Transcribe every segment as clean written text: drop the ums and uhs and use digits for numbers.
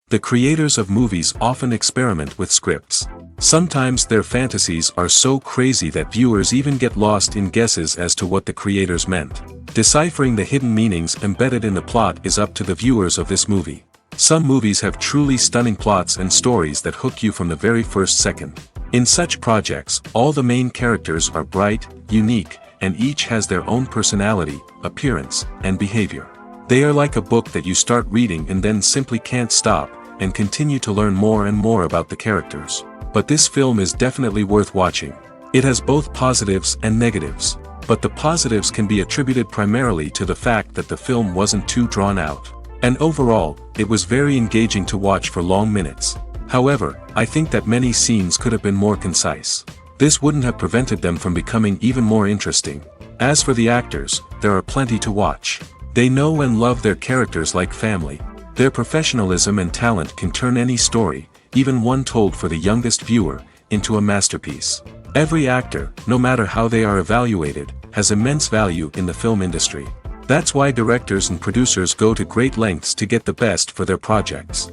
The creators of movies often experiment with scripts. Sometimes their fantasies are so crazy that viewers even get lost in guesses as to what the creators meant. Deciphering the hidden meanings embedded in the plot is up to the viewers of this movie. Some movies have truly stunning plots and stories that hook you from the very first second. In such projects, all the main characters are bright, unique, and each has their own personality, appearance, and behavior. They are like a book that you start reading and then simply can't stop, and continue to learn more and more about the characters. But this film is definitely worth watching. It has both positives and negatives. But the positives can be attributed primarily to the fact that the film wasn't too drawn out. And overall, it was very engaging to watch for long minutes. However, I think that many scenes could have been more concise. This wouldn't have prevented them from becoming even more interesting. As for the actors, there are plenty to watch. They know and love their characters like family. Their professionalism and talent can turn any story, even one told for the youngest viewer, into a masterpiece. Every actor, no matter how they are evaluated, has immense value in the film industry. That's why directors and producers go to great lengths to get the best for their projects.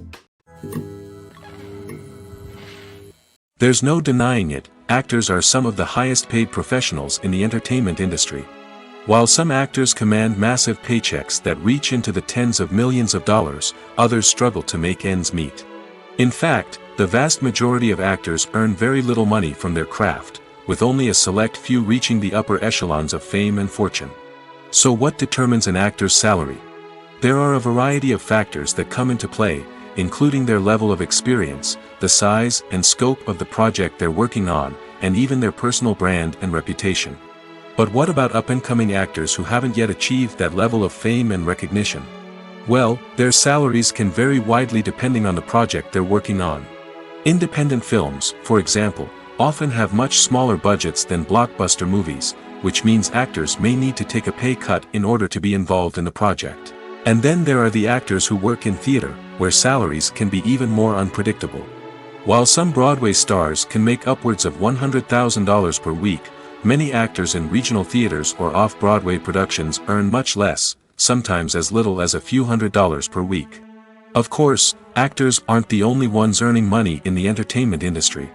There's no denying it, actors are some of the highest paid professionals in the entertainment industry. While some actors command massive paychecks that reach into the tens of millions of dollars, others struggle to make ends meet. In fact, the vast majority of actors earn very little money from their craft, with only a select few reaching the upper echelons of fame and fortune. So what determines an actor's salary? There are a variety of factors that come into play, including their level of experience, the size and scope of the project they're working on, and even their personal brand and reputation. But what about up-and-coming actors who haven't yet achieved that level of fame and recognition? Well, their salaries can vary widely depending on the project they're working on. Independent films, for example, often have much smaller budgets than blockbuster movies, which means actors may need to take a pay cut in order to be involved in the project. And then there are the actors who work in theater, where salaries can be even more unpredictable. While some Broadway stars can make upwards of $100,000 per week, many actors in regional theaters or off-Broadway productions earn much less, sometimes as little as a few $100s per week. Of course, actors aren't the only ones earning money in the entertainment industry.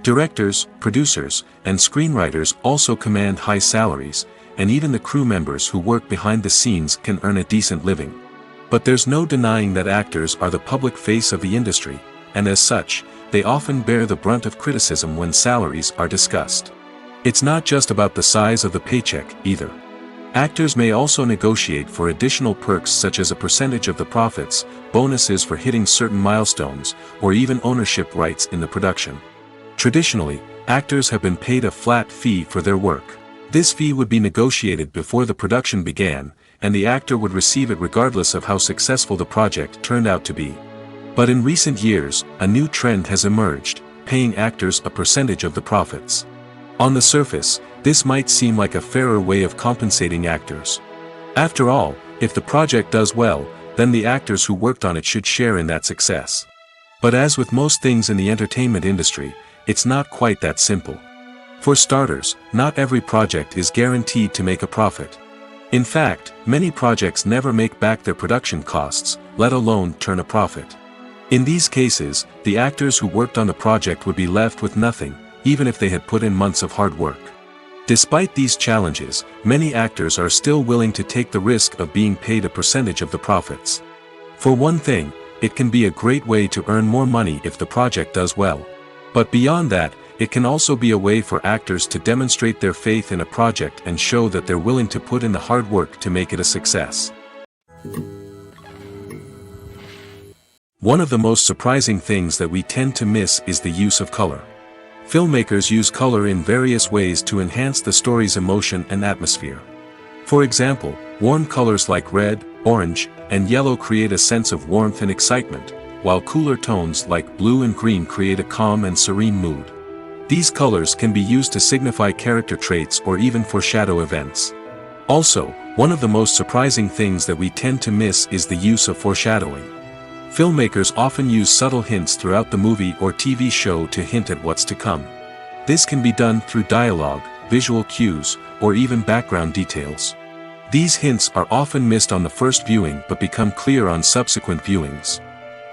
Directors, producers, and screenwriters also command high salaries, and even the crew members who work behind the scenes can earn a decent living. But there's no denying that actors are the public face of the industry, and as such, they often bear the brunt of criticism when salaries are discussed. It's not just about the size of the paycheck, either. Actors may also negotiate for additional perks such as a percentage of the profits, bonuses for hitting certain milestones, or even ownership rights in the production. Traditionally, actors have been paid a flat fee for their work. This fee would be negotiated before the production began, and the actor would receive it regardless of how successful the project turned out to be. But in recent years, a new trend has emerged, paying actors a percentage of the profits. On the surface, this might seem like a fairer way of compensating actors. After all, if the project does well, then the actors who worked on it should share in that success. But as with most things in the entertainment industry, it's not quite that simple. For starters, not every project is guaranteed to make a profit. In fact, many projects never make back their production costs, let alone turn a profit. In these cases, the actors who worked on the project would be left with nothing, even if they had put in months of hard work. Despite these challenges, many actors are still willing to take the risk of being paid a percentage of the profits. For one thing, it can be a great way to earn more money if the project does well. But beyond that, it can also be a way for actors to demonstrate their faith in a project and show that they're willing to put in the hard work to make it a success. One of the most surprising things that we tend to miss is the use of color. Filmmakers use color in various ways to enhance the story's emotion and atmosphere. For example, warm colors like red, orange, and yellow create a sense of warmth and excitement, while cooler tones like blue and green create a calm and serene mood. These colors can be used to signify character traits or even foreshadow events. Also, one of the most surprising things that we tend to miss is the use of foreshadowing. Filmmakers often use subtle hints throughout the movie or TV show to hint at what's to come. This can be done through dialogue, visual cues, or even background details. These hints are often missed on the first viewing but become clear on subsequent viewings.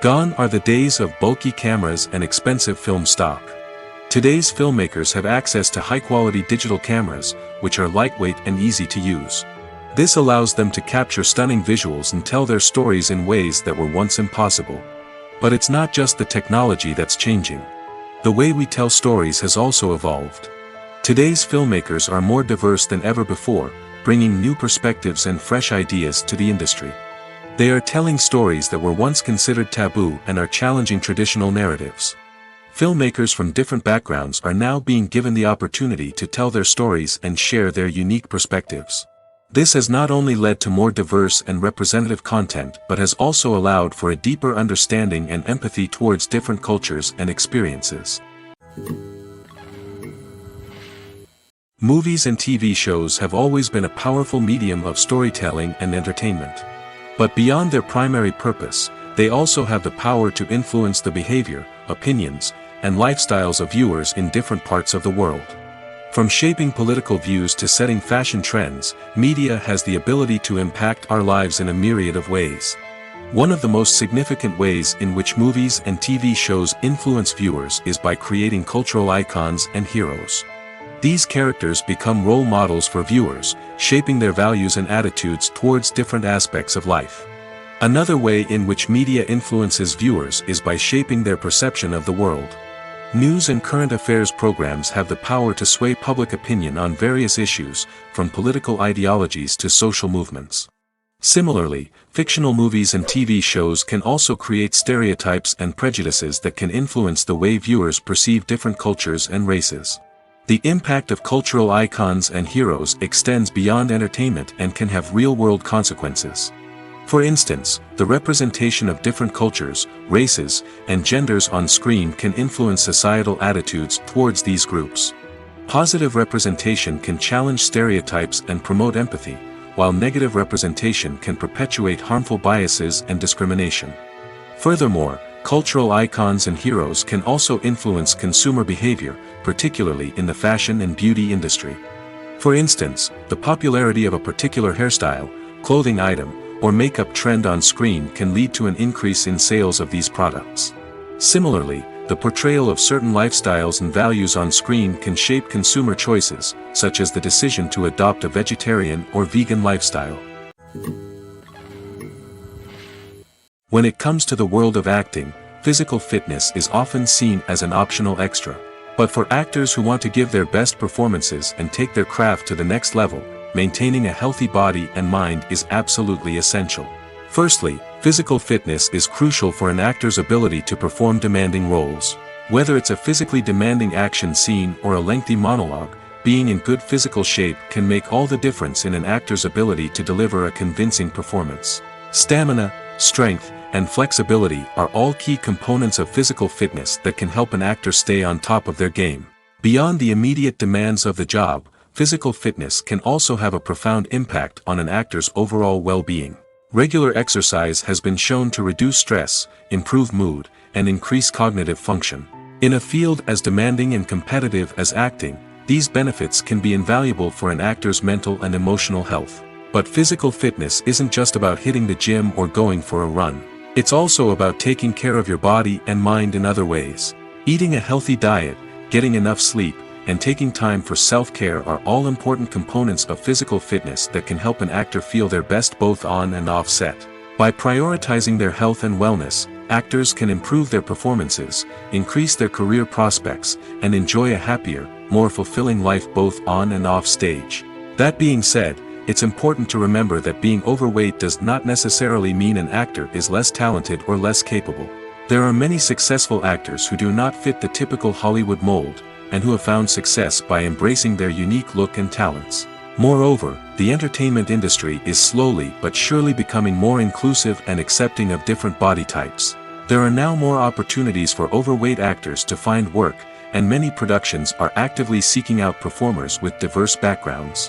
Gone are the days of bulky cameras and expensive film stock. Today's filmmakers have access to high-quality digital cameras, which are lightweight and easy to use. This allows them to capture stunning visuals and tell their stories in ways that were once impossible. But it's not just the technology that's changing. The way we tell stories has also evolved. Today's filmmakers are more diverse than ever before, bringing new perspectives and fresh ideas to the industry. They are telling stories that were once considered taboo and are challenging traditional narratives. Filmmakers from different backgrounds are now being given the opportunity to tell their stories and share their unique perspectives. This has not only led to more diverse and representative content but has also allowed for a deeper understanding and empathy towards different cultures and experiences. Movies and TV shows have always been a powerful medium of storytelling and entertainment. But beyond their primary purpose, they also have the power to influence the behavior, opinions, and lifestyles of viewers in different parts of the world. From shaping political views to setting fashion trends, media has the ability to impact our lives in a myriad of ways. One of the most significant ways in which movies and TV shows influence viewers is by creating cultural icons and heroes. These characters become role models for viewers, shaping their values and attitudes towards different aspects of life. Another way in which media influences viewers is by shaping their perception of the world. News and current affairs programs have the power to sway public opinion on various issues, from political ideologies to social movements. Similarly, fictional movies and TV shows can also create stereotypes and prejudices that can influence the way viewers perceive different cultures and races. The impact of cultural icons and heroes extends beyond entertainment and can have real-world consequences. For instance, the representation of different cultures, races, and genders on screen can influence societal attitudes towards these groups. Positive representation can challenge stereotypes and promote empathy, while negative representation can perpetuate harmful biases and discrimination. Furthermore, cultural icons and heroes can also influence consumer behavior, particularly in the fashion and beauty industry. For instance, the popularity of a particular hairstyle, clothing item, or makeup trend on screen can lead to an increase in sales of these products. Similarly, the portrayal of certain lifestyles and values on screen can shape consumer choices, such as the decision to adopt a vegetarian or vegan lifestyle. When it comes to the world of acting, physical fitness is often seen as an optional extra. But for actors who want to give their best performances and take their craft to the next level, maintaining a healthy body and mind is absolutely essential. Firstly, physical fitness is crucial for an actor's ability to perform demanding roles. Whether it's a physically demanding action scene or a lengthy monologue, being in good physical shape can make all the difference in an actor's ability to deliver a convincing performance. Stamina, strength, and flexibility are all key components of physical fitness that can help an actor stay on top of their game. Beyond the immediate demands of the job, physical fitness can also have a profound impact on an actor's overall well-being. Regular exercise has been shown to reduce stress, improve mood, and increase cognitive function. In a field as demanding and competitive as acting, these benefits can be invaluable for an actor's mental and emotional health. But physical fitness isn't just about hitting the gym or going for a run. It's also about taking care of your body and mind in other ways. Eating a healthy diet, getting enough sleep, and taking time for self-care are all important components of physical fitness that can help an actor feel their best both on and off set. By prioritizing their health and wellness, actors can improve their performances, increase their career prospects, and enjoy a happier, more fulfilling life both on and off stage. That being said, it's important to remember that being overweight does not necessarily mean an actor is less talented or less capable. There are many successful actors who do not fit the typical Hollywood mold, and who have found success by embracing their unique look and talents. Moreover, the entertainment industry is slowly but surely becoming more inclusive and accepting of different body types. There are now more opportunities for overweight actors to find work, and many productions are actively seeking out performers with diverse backgrounds.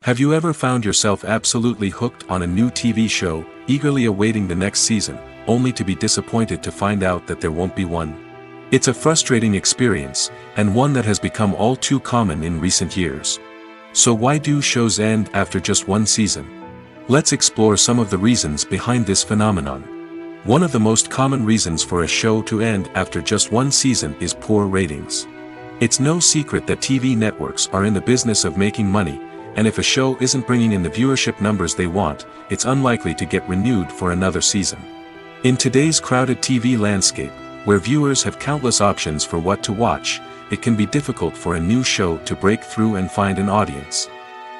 Have you ever found yourself absolutely hooked on a new TV show, eagerly awaiting the next season, only to be disappointed to find out that there won't be one? It's a frustrating experience, and one that has become all too common in recent years. So why do shows end after just one season? Let's explore some of the reasons behind this phenomenon. One of the most common reasons for a show to end after just one season is poor ratings. It's no secret that TV networks are in the business of making money, and if a show isn't bringing in the viewership numbers they want, it's unlikely to get renewed for another season. In today's crowded TV landscape, where viewers have countless options for what to watch, it can be difficult for a new show to break through and find an audience.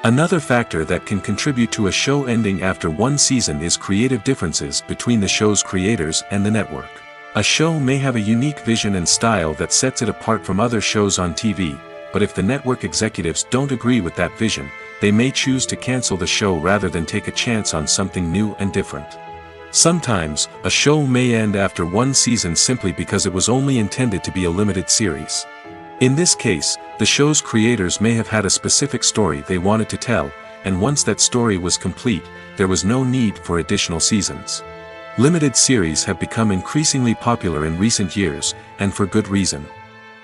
Another factor that can contribute to a show ending after one season is creative differences between the show's creators and the network. A show may have a unique vision and style that sets it apart from other shows on TV, but if the network executives don't agree with that vision, they may choose to cancel the show rather than take a chance on something new and different. Sometimes, a show may end after one season simply because it was only intended to be a limited series. In this case, the show's creators may have had a specific story they wanted to tell, and once that story was complete, there was no need for additional seasons. Limited series have become increasingly popular in recent years, and for good reason.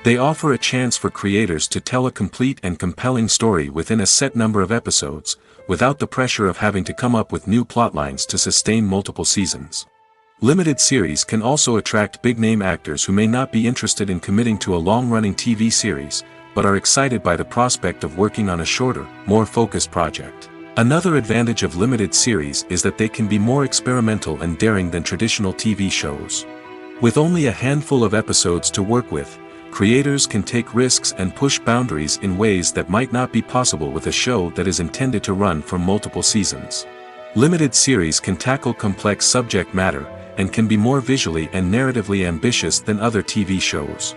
They offer a chance for creators to tell a complete and compelling story within a set number of episodes, without the pressure of having to come up with new plotlines to sustain multiple seasons. Limited series can also attract big-name actors who may not be interested in committing to a long-running TV series, but are excited by the prospect of working on a shorter, more focused project. Another advantage of limited series is that they can be more experimental and daring than traditional TV shows. With only a handful of episodes to work with, creators can take risks and push boundaries in ways that might not be possible with a show that is intended to run for multiple seasons. Limited series can tackle complex subject matter, and can be more visually and narratively ambitious than other TV shows.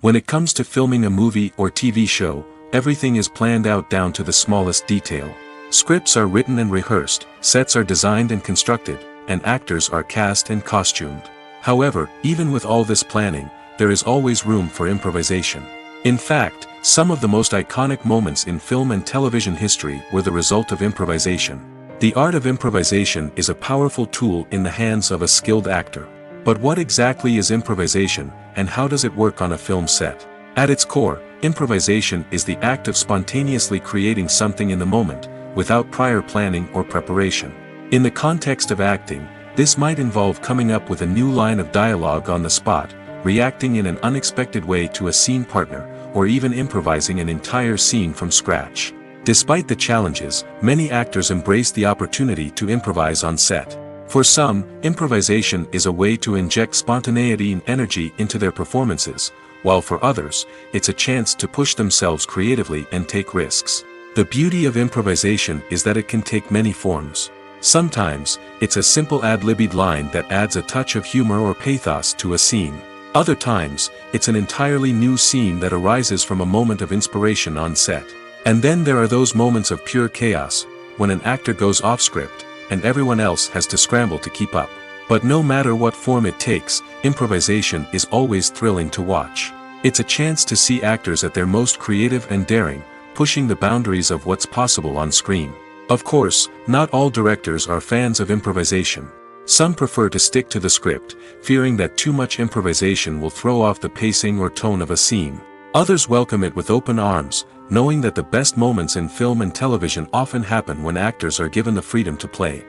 When it comes to filming a movie or TV show, everything is planned out down to the smallest detail. Scripts are written and rehearsed, sets are designed and constructed, and actors are cast and costumed. However, even with all this planning, there is always room for improvisation. In fact, some of the most iconic moments in film and television history were the result of improvisation. The art of improvisation is a powerful tool in the hands of a skilled actor. But what exactly is improvisation, and how does it work on a film set? At its core, improvisation is the act of spontaneously creating something in the moment, without prior planning or preparation. In the context of acting, this might involve coming up with a new line of dialogue on the spot, reacting in an unexpected way to a scene partner, or even improvising an entire scene from scratch. Despite the challenges, many actors embrace the opportunity to improvise on set. For some, improvisation is a way to inject spontaneity and energy into their performances, while for others, it's a chance to push themselves creatively and take risks. The beauty of improvisation is that it can take many forms. Sometimes, it's a simple ad-libbed line that adds a touch of humor or pathos to a scene. Other times, it's an entirely new scene that arises from a moment of inspiration on set. And then there are those moments of pure chaos, when an actor goes off script, and everyone else has to scramble to keep up. But no matter what form it takes, improvisation is always thrilling to watch. It's a chance to see actors at their most creative and daring, pushing the boundaries of what's possible on screen. Of course, not all directors are fans of improvisation. Some prefer to stick to the script, fearing that too much improvisation will throw off the pacing or tone of a scene. Others welcome it with open arms, knowing that the best moments in film and television often happen when actors are given the freedom to play.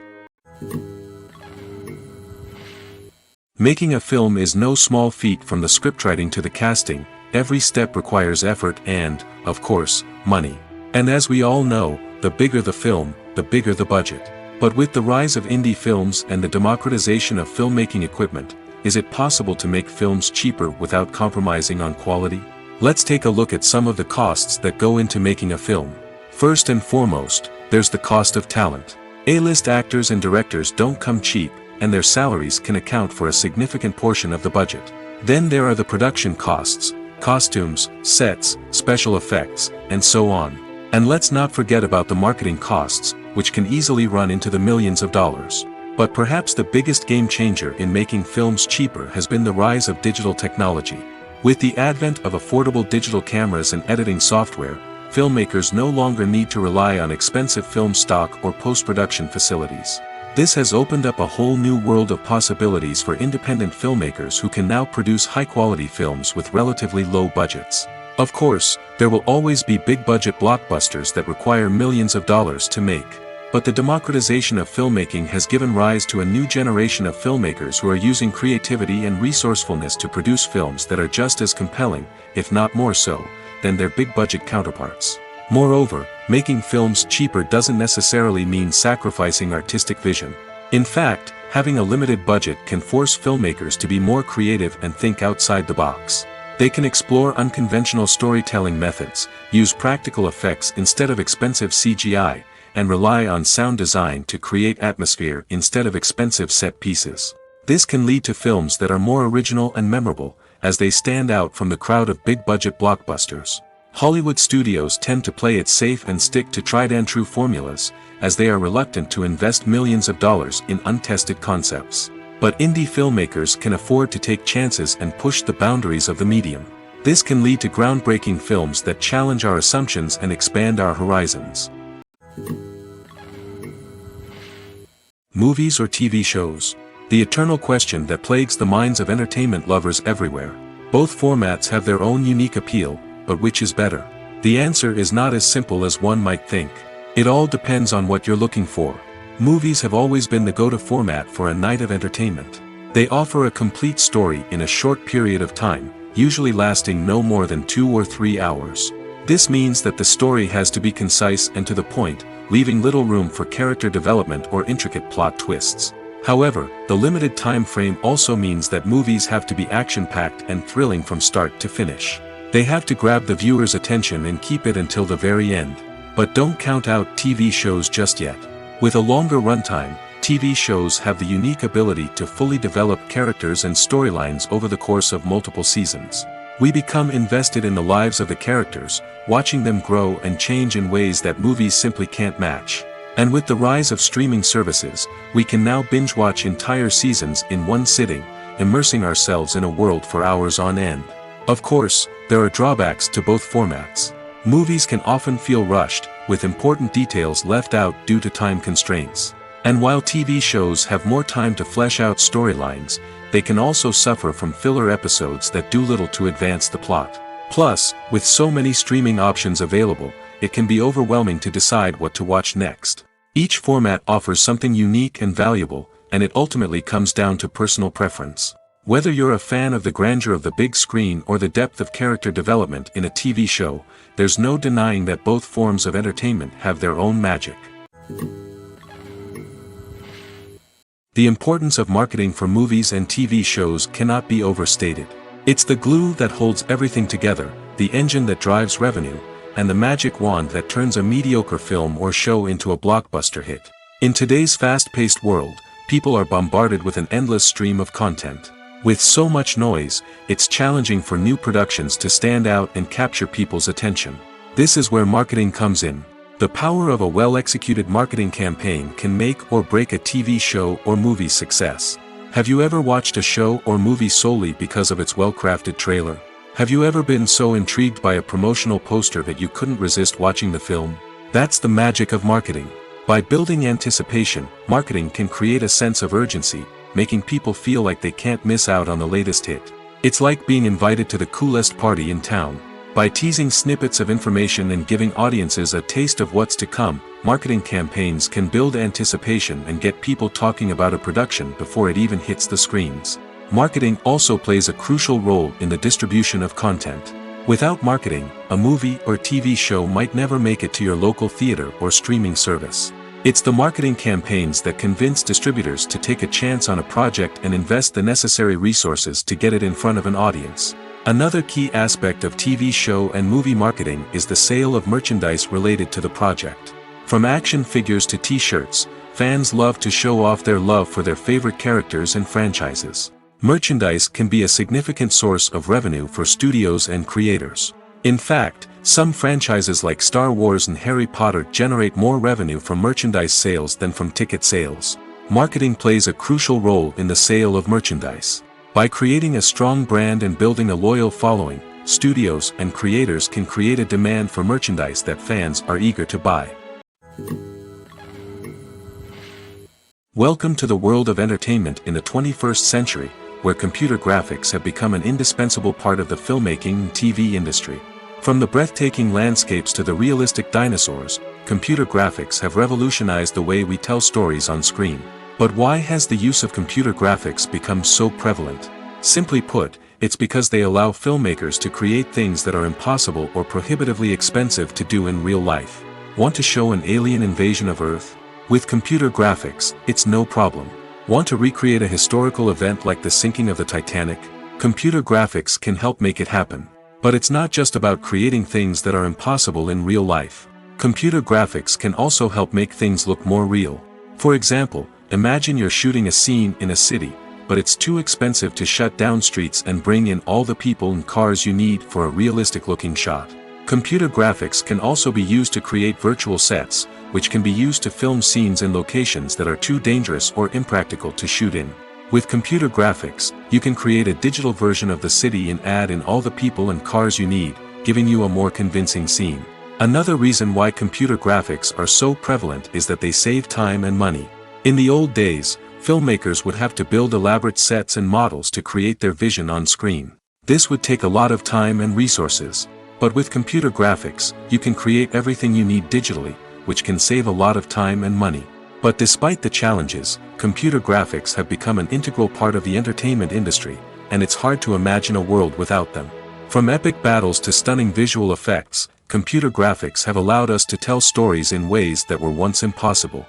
Making a film is no small feat. From the scriptwriting to the casting, every step requires effort and, of course, money. And as we all know, the bigger the film, the bigger the budget. But with the rise of indie films and the democratization of filmmaking equipment, is it possible to make films cheaper without compromising on quality? Let's take a look at some of the costs that go into making a film. First and foremost, there's the cost of talent. A-list actors and directors don't come cheap, and their salaries can account for a significant portion of the budget. Then there are the production costs, costumes, sets, special effects, and so on. And let's not forget about the marketing costs, which can easily run into the millions of dollars. But perhaps the biggest game changer in making films cheaper has been the rise of digital technology. With the advent of affordable digital cameras and editing software, filmmakers no longer need to rely on expensive film stock or post-production facilities. This has opened up a whole new world of possibilities for independent filmmakers who can now produce high-quality films with relatively low budgets. Of course, there will always be big-budget blockbusters that require millions of dollars to make. But the democratization of filmmaking has given rise to a new generation of filmmakers who are using creativity and resourcefulness to produce films that are just as compelling, if not more so, than their big-budget counterparts. Moreover, making films cheaper doesn't necessarily mean sacrificing artistic vision. In fact, having a limited budget can force filmmakers to be more creative and think outside the box. They can explore unconventional storytelling methods, use practical effects instead of expensive CGI, and rely on sound design to create atmosphere instead of expensive set pieces. This can lead to films that are more original and memorable, as they stand out from the crowd of big-budget blockbusters. Hollywood studios tend to play it safe and stick to tried-and-true formulas, as they are reluctant to invest millions of dollars in untested concepts. But indie filmmakers can afford to take chances and push the boundaries of the medium. This can lead to groundbreaking films that challenge our assumptions and expand our horizons. Movies or TV shows? The eternal question that plagues the minds of entertainment lovers everywhere. Both formats have their own unique appeal, but which is better? The answer is not as simple as one might think. It all depends on what you're looking for. Movies have always been the go-to format for a night of entertainment. They offer a complete story in a short period of time, usually lasting no more than 2 or 3 hours. This means that the story has to be concise and to the point, leaving little room for character development or intricate plot twists. However, the limited time frame also means that movies have to be action-packed and thrilling from start to finish. They have to grab the viewer's attention and keep it until the very end. But don't count out TV shows just yet. With a longer runtime, TV shows have the unique ability to fully develop characters and storylines over the course of multiple seasons. We become invested in the lives of the characters, watching them grow and change in ways that movies simply can't match. And with the rise of streaming services, we can now binge-watch entire seasons in one sitting, immersing ourselves in a world for hours on end. Of course, there are drawbacks to both formats. Movies can often feel rushed, with important details left out due to time constraints. And while TV shows have more time to flesh out storylines, they can also suffer from filler episodes that do little to advance the plot. Plus, with so many streaming options available, it can be overwhelming to decide what to watch next. Each format offers something unique and valuable, and it ultimately comes down to personal preference. Whether you're a fan of the grandeur of the big screen or the depth of character development in a TV show, there's no denying that both forms of entertainment have their own magic. The importance of marketing for movies and TV shows cannot be overstated. It's the glue that holds everything together, the engine that drives revenue, and the magic wand that turns a mediocre film or show into a blockbuster hit. In today's fast-paced world, people are bombarded with an endless stream of content. With so much noise, it's challenging for new productions to stand out and capture people's attention. This is where marketing comes in. The power of a well-executed marketing campaign can make or break a TV show or movie's success. Have you ever watched a show or movie solely because of its well-crafted trailer? Have you ever been so intrigued by a promotional poster that you couldn't resist watching the film? That's the magic of marketing. By building anticipation, marketing can create a sense of urgency, making people feel like they can't miss out on the latest hit. It's like being invited to the coolest party in town. By teasing snippets of information and giving audiences a taste of what's to come, marketing campaigns can build anticipation and get people talking about a production before it even hits the screens. Marketing also plays a crucial role in the distribution of content. Without marketing, a movie or TV show might never make it to your local theater or streaming service. It's the marketing campaigns that convince distributors to take a chance on a project and invest the necessary resources to get it in front of an audience. Another key aspect of TV show and movie marketing is the sale of merchandise related to the project. From action figures to t-shirts, fans love to show off their love for their favorite characters and franchises. Merchandise can be a significant source of revenue for studios and creators. In fact, some franchises like Star Wars and Harry Potter generate more revenue from merchandise sales than from ticket sales. Marketing plays a crucial role in the sale of merchandise. By creating a strong brand and building a loyal following, studios and creators can create a demand for merchandise that fans are eager to buy. Welcome to the world of entertainment in the 21st century, where computer graphics have become an indispensable part of the filmmaking and TV industry. From the breathtaking landscapes to the realistic dinosaurs, computer graphics have revolutionized the way we tell stories on screen. But why has the use of computer graphics become so prevalent? Simply put, it's because they allow filmmakers to create things that are impossible or prohibitively expensive to do in real life. Want to show an alien invasion of Earth? With computer graphics, it's no problem. Want to recreate a historical event like the sinking of the Titanic? Computer graphics can help make it happen. But it's not just about creating things that are impossible in real life. Computer graphics can also help make things look more real. For example, imagine you're shooting a scene in a city, but it's too expensive to shut down streets and bring in all the people and cars you need for a realistic-looking shot. Computer graphics can also be used to create virtual sets, which can be used to film scenes in locations that are too dangerous or impractical to shoot in. With computer graphics, you can create a digital version of the city and add in all the people and cars you need, giving you a more convincing scene. Another reason why computer graphics are so prevalent is that they save time and money. In the old days, filmmakers would have to build elaborate sets and models to create their vision on screen. This would take a lot of time and resources. But with computer graphics, you can create everything you need digitally, which can save a lot of time and money. But despite the challenges, computer graphics have become an integral part of the entertainment industry, and it's hard to imagine a world without them. From epic battles to stunning visual effects, computer graphics have allowed us to tell stories in ways that were once impossible.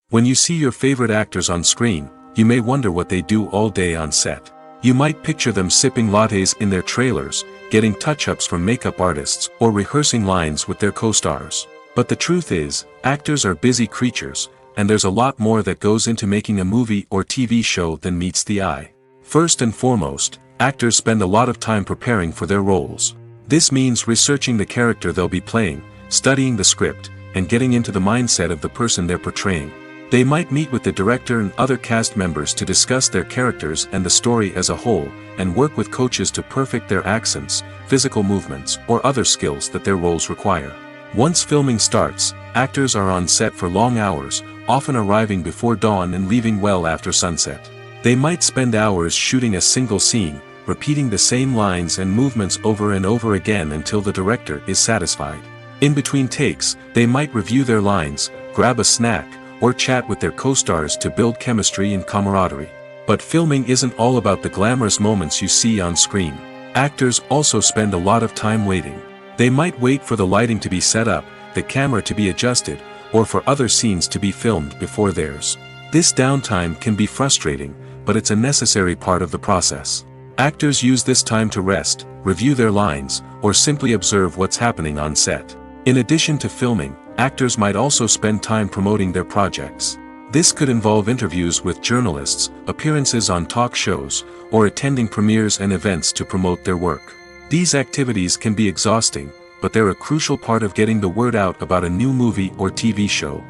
When you see your favorite actors on screen, you may wonder what they do all day on set. You might picture them sipping lattes in their trailers, getting touch-ups from makeup artists, or rehearsing lines with their co-stars. But the truth is, actors are busy creatures, and there's a lot more that goes into making a movie or TV show than meets the eye. First and foremost, actors spend a lot of time preparing for their roles. This means researching the character they'll be playing, studying the script, and getting into the mindset of the person they're portraying. They might meet with the director and other cast members to discuss their characters and the story as a whole, and work with coaches to perfect their accents, physical movements, or other skills that their roles require. Once filming starts, actors are on set for long hours, often arriving before dawn and leaving well after sunset. They might spend hours shooting a single scene, repeating the same lines and movements over and over again until the director is satisfied. In between takes, they might review their lines, grab a snack, or chat with their co-stars to build chemistry and camaraderie. But filming isn't all about the glamorous moments you see on screen. Actors also spend a lot of time waiting. They might wait for the lighting to be set up, the camera to be adjusted, or for other scenes to be filmed before theirs. This downtime can be frustrating, but it's a necessary part of the process. Actors use this time to rest, review their lines, or simply observe what's happening on set. In addition to filming, actors might also spend time promoting their projects. This could involve interviews with journalists, appearances on talk shows, or attending premieres and events to promote their work. These activities can be exhausting, but they're a crucial part of getting the word out about a new movie or TV show.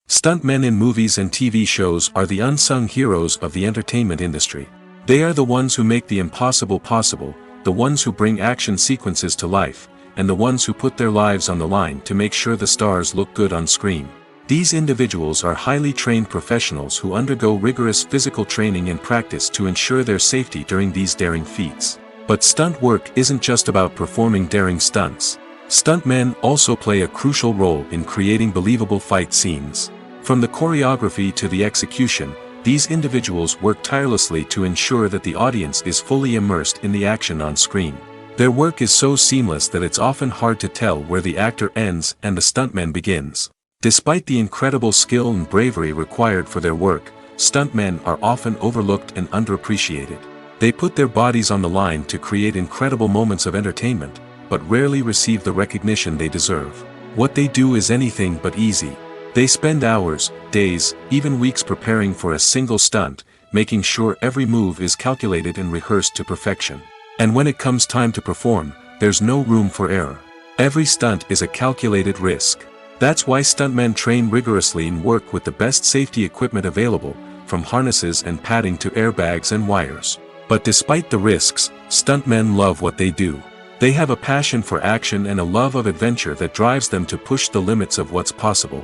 Stuntmen in movies and TV shows are the unsung heroes of the entertainment industry. They are the ones who make the impossible possible, the ones who bring action sequences to life, and the ones who put their lives on the line to make sure the stars look good on screen. These individuals are highly trained professionals who undergo rigorous physical training and practice to ensure their safety during these daring feats. But stunt work isn't just about performing daring stunts. Stuntmen also play a crucial role in creating believable fight scenes. From the choreography to the execution, these individuals work tirelessly to ensure that the audience is fully immersed in the action on screen. Their work is so seamless that it's often hard to tell where the actor ends and the stuntman begins. Despite the incredible skill and bravery required for their work, stuntmen are often overlooked and underappreciated. They put their bodies on the line to create incredible moments of entertainment, but rarely receive the recognition they deserve. What they do is anything but easy. They spend hours, days, even weeks preparing for a single stunt, making sure every move is calculated and rehearsed to perfection. And when it comes time to perform, there's no room for error. Every stunt is a calculated risk. That's why stuntmen train rigorously and work with the best safety equipment available, from harnesses and padding to airbags and wires. But despite the risks, stuntmen love what they do. They have a passion for action and a love of adventure that drives them to push the limits of what's possible.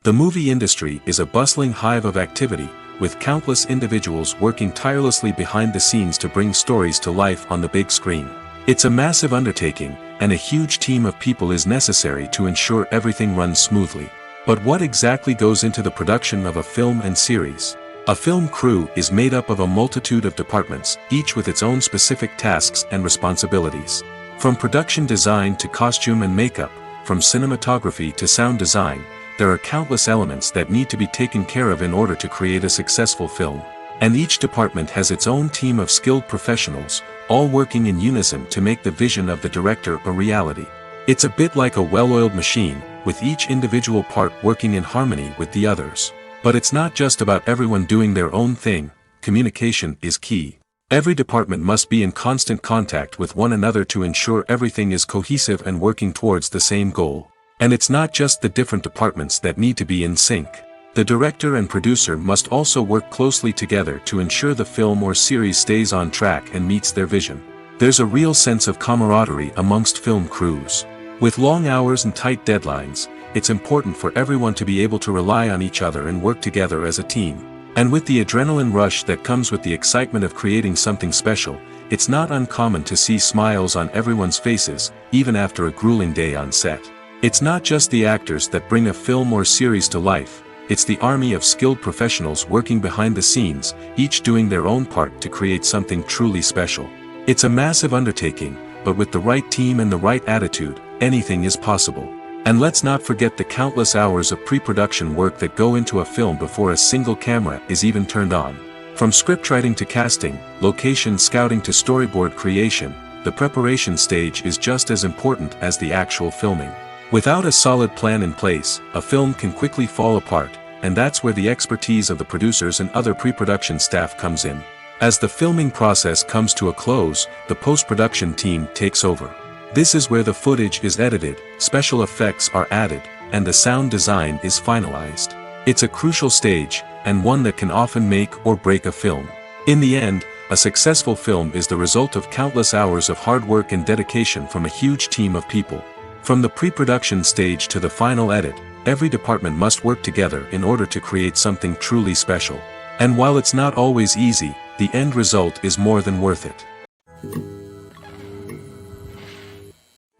The movie industry is a bustling hive of activity, with countless individuals working tirelessly behind the scenes to bring stories to life on the big screen. It's a massive undertaking, and a huge team of people is necessary to ensure everything runs smoothly. But what exactly goes into the production of a film and series? A film crew is made up of a multitude of departments, each with its own specific tasks and responsibilities. From production design to costume and makeup, from cinematography to sound design, there are countless elements that need to be taken care of in order to create a successful film. And each department has its own team of skilled professionals, all working in unison to make the vision of the director a reality. It's a bit like a well-oiled machine, with each individual part working in harmony with the others. But it's not just about everyone doing their own thing. Communication is key. Every department must be in constant contact with one another to ensure everything is cohesive and working towards the same goal. And it's not just the different departments that need to be in sync. The director and producer must also work closely together to ensure the film or series stays on track and meets their vision. There's a real sense of camaraderie amongst film crews. With long hours and tight deadlines, it's important for everyone to be able to rely on each other and work together as a team. And with the adrenaline rush that comes with the excitement of creating something special, it's not uncommon to see smiles on everyone's faces, even after a grueling day on set. It's not just the actors that bring a film or series to life, it's the army of skilled professionals working behind the scenes, each doing their own part to create something truly special. It's a massive undertaking, but with the right team and the right attitude, anything is possible. And let's not forget the countless hours of pre-production work that go into a film before a single camera is even turned on. From scriptwriting to casting, location scouting to storyboard creation, the preparation stage is just as important as the actual filming. Without a solid plan in place, a film can quickly fall apart, and that's where the expertise of the producers and other pre-production staff comes in. As the filming process comes to a close, the post-production team takes over. This is where the footage is edited, special effects are added, and the sound design is finalized. It's a crucial stage, and one that can often make or break a film. In the end, a successful film is the result of countless hours of hard work and dedication from a huge team of people. From the pre-production stage to the final edit, every department must work together in order to create something truly special. And while it's not always easy, the end result is more than worth it.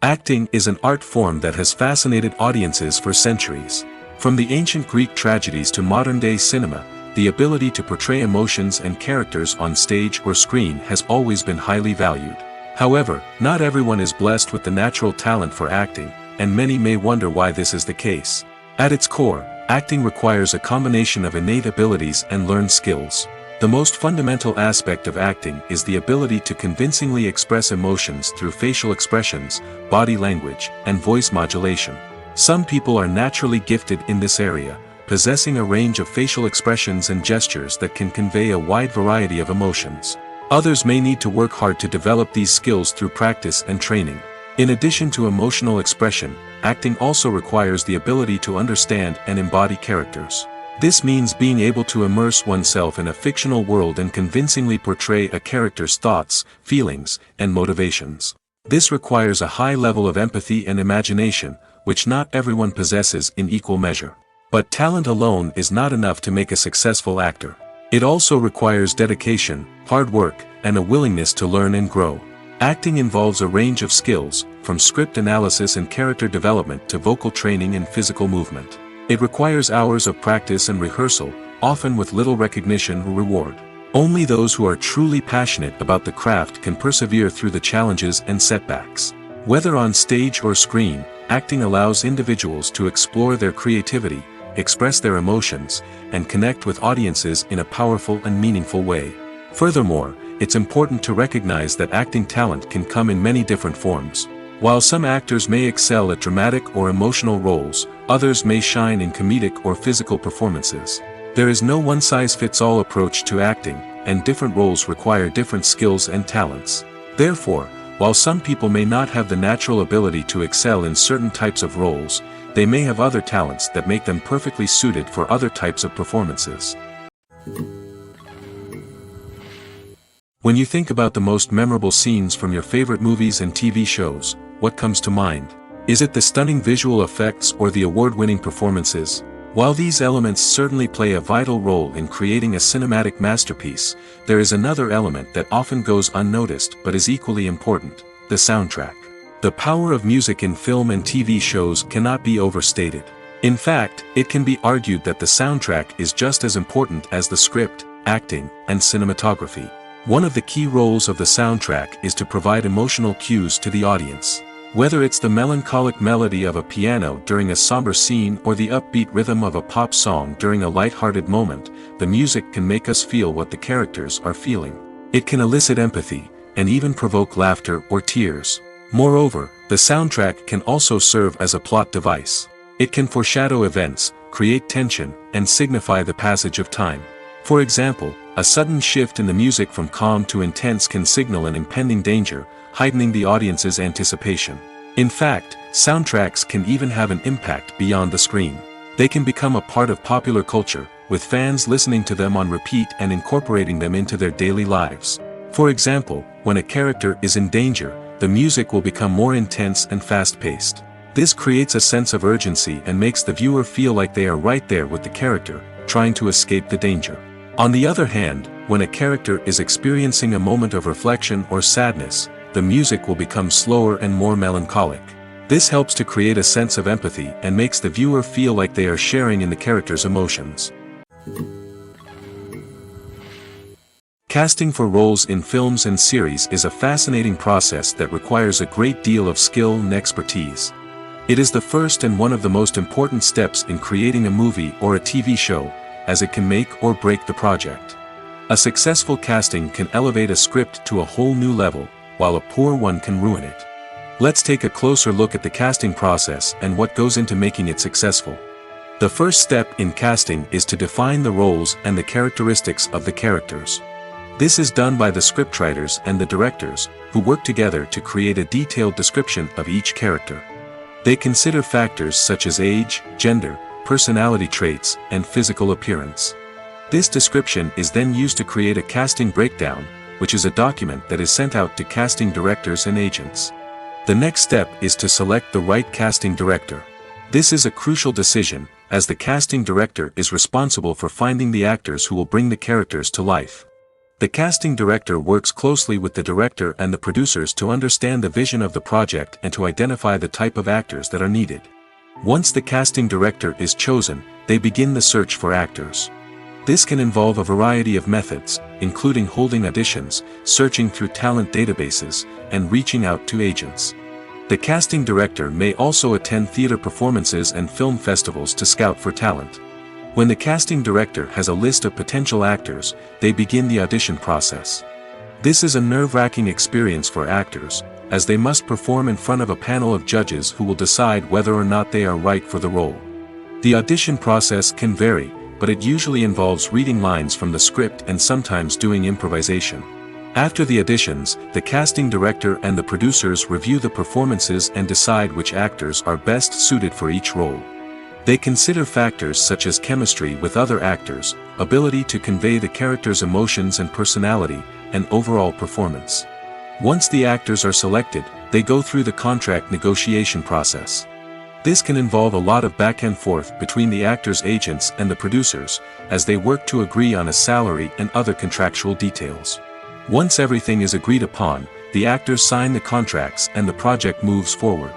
Acting is an art form that has fascinated audiences for centuries. From the ancient Greek tragedies to modern-day cinema, the ability to portray emotions and characters on stage or screen has always been highly valued. However, not everyone is blessed with the natural talent for acting, and many may wonder why this is the case. At its core, acting requires a combination of innate abilities and learned skills. The most fundamental aspect of acting is the ability to convincingly express emotions through facial expressions, body language, and voice modulation. Some people are naturally gifted in this area, possessing a range of facial expressions and gestures that can convey a wide variety of emotions. Others may need to work hard to develop these skills through practice and training. In addition to emotional expression, acting also requires the ability to understand and embody characters. This means being able to immerse oneself in a fictional world and convincingly portray a character's thoughts, feelings, and motivations. This requires a high level of empathy and imagination, which not everyone possesses in equal measure. But talent alone is not enough to make a successful actor. It also requires dedication, hard work, and a willingness to learn and grow. Acting involves a range of skills, from script analysis and character development to vocal training and physical movement. It requires hours of practice and rehearsal, often with little recognition or reward. Only those who are truly passionate about the craft can persevere through the challenges and setbacks. Whether on stage or screen, acting allows individuals to explore their creativity, express their emotions, and connect with audiences in a powerful and meaningful way. Furthermore, it's important to recognize that acting talent can come in many different forms. While some actors may excel at dramatic or emotional roles, others may shine in comedic or physical performances. There is no one-size-fits-all approach to acting, and different roles require different skills and talents. Therefore, while some people may not have the natural ability to excel in certain types of roles, they may have other talents that make them perfectly suited for other types of performances. When you think about the most memorable scenes from your favorite movies and TV shows, what comes to mind? Is it the stunning visual effects or the award-winning performances? While these elements certainly play a vital role in creating a cinematic masterpiece, there is another element that often goes unnoticed but is equally important: the soundtrack. The power of music in film and TV shows cannot be overstated. In fact, it can be argued that the soundtrack is just as important as the script, acting, and cinematography. One of the key roles of the soundtrack is to provide emotional cues to the audience. Whether it's the melancholic melody of a piano during a somber scene or the upbeat rhythm of a pop song during a light-hearted moment, the music can make us feel what the characters are feeling. It can elicit empathy, and even provoke laughter or tears. Moreover, the soundtrack can also serve as a plot device. It can foreshadow events, create tension, and signify the passage of time. For example, a sudden shift in the music from calm to intense can signal an impending danger, heightening the audience's anticipation. In fact, soundtracks can even have an impact beyond the screen. They can become a part of popular culture, with fans listening to them on repeat and incorporating them into their daily lives. For example, when a character is in danger, the music will become more intense and fast-paced. This creates a sense of urgency and makes the viewer feel like they are right there with the character, trying to escape the danger. On the other hand, when a character is experiencing a moment of reflection or sadness, the music will become slower and more melancholic. This helps to create a sense of empathy and makes the viewer feel like they are sharing in the character's emotions. Casting for roles in films and series is a fascinating process that requires a great deal of skill and expertise. It is the first and one of the most important steps in creating a movie or a TV show, as it can make or break the project. A successful casting can elevate a script to a whole new level, while a poor one can ruin it. Let's take a closer look at the casting process and what goes into making it successful. The first step in casting is to define the roles and the characteristics of the characters. This is done by the scriptwriters and the directors, who work together to create a detailed description of each character. They consider factors such as age, gender, personality traits, and physical appearance. This description is then used to create a casting breakdown, which is a document that is sent out to casting directors and agents. The next step is to select the right casting director. This is a crucial decision, as the casting director is responsible for finding the actors who will bring the characters to life. The casting director works closely with the director and the producers to understand the vision of the project and to identify the type of actors that are needed. Once the casting director is chosen, they begin the search for actors. This can involve a variety of methods, including holding auditions, searching through talent databases, and reaching out to agents. The casting director may also attend theater performances and film festivals to scout for talent. When the casting director has a list of potential actors, they begin the audition process. This is a nerve-wracking experience for actors, as they must perform in front of a panel of judges who will decide whether or not they are right for the role. The audition process can vary, but it usually involves reading lines from the script and sometimes doing improvisation. After the auditions, the casting director and the producers review the performances and decide which actors are best suited for each role. They consider factors such as chemistry with other actors, ability to convey the character's emotions and personality, and overall performance. Once the actors are selected, they go through the contract negotiation process. This can involve a lot of back and forth between the actors' agents and the producers, as they work to agree on a salary and other contractual details. Once everything is agreed upon, the actors sign the contracts and the project moves forward.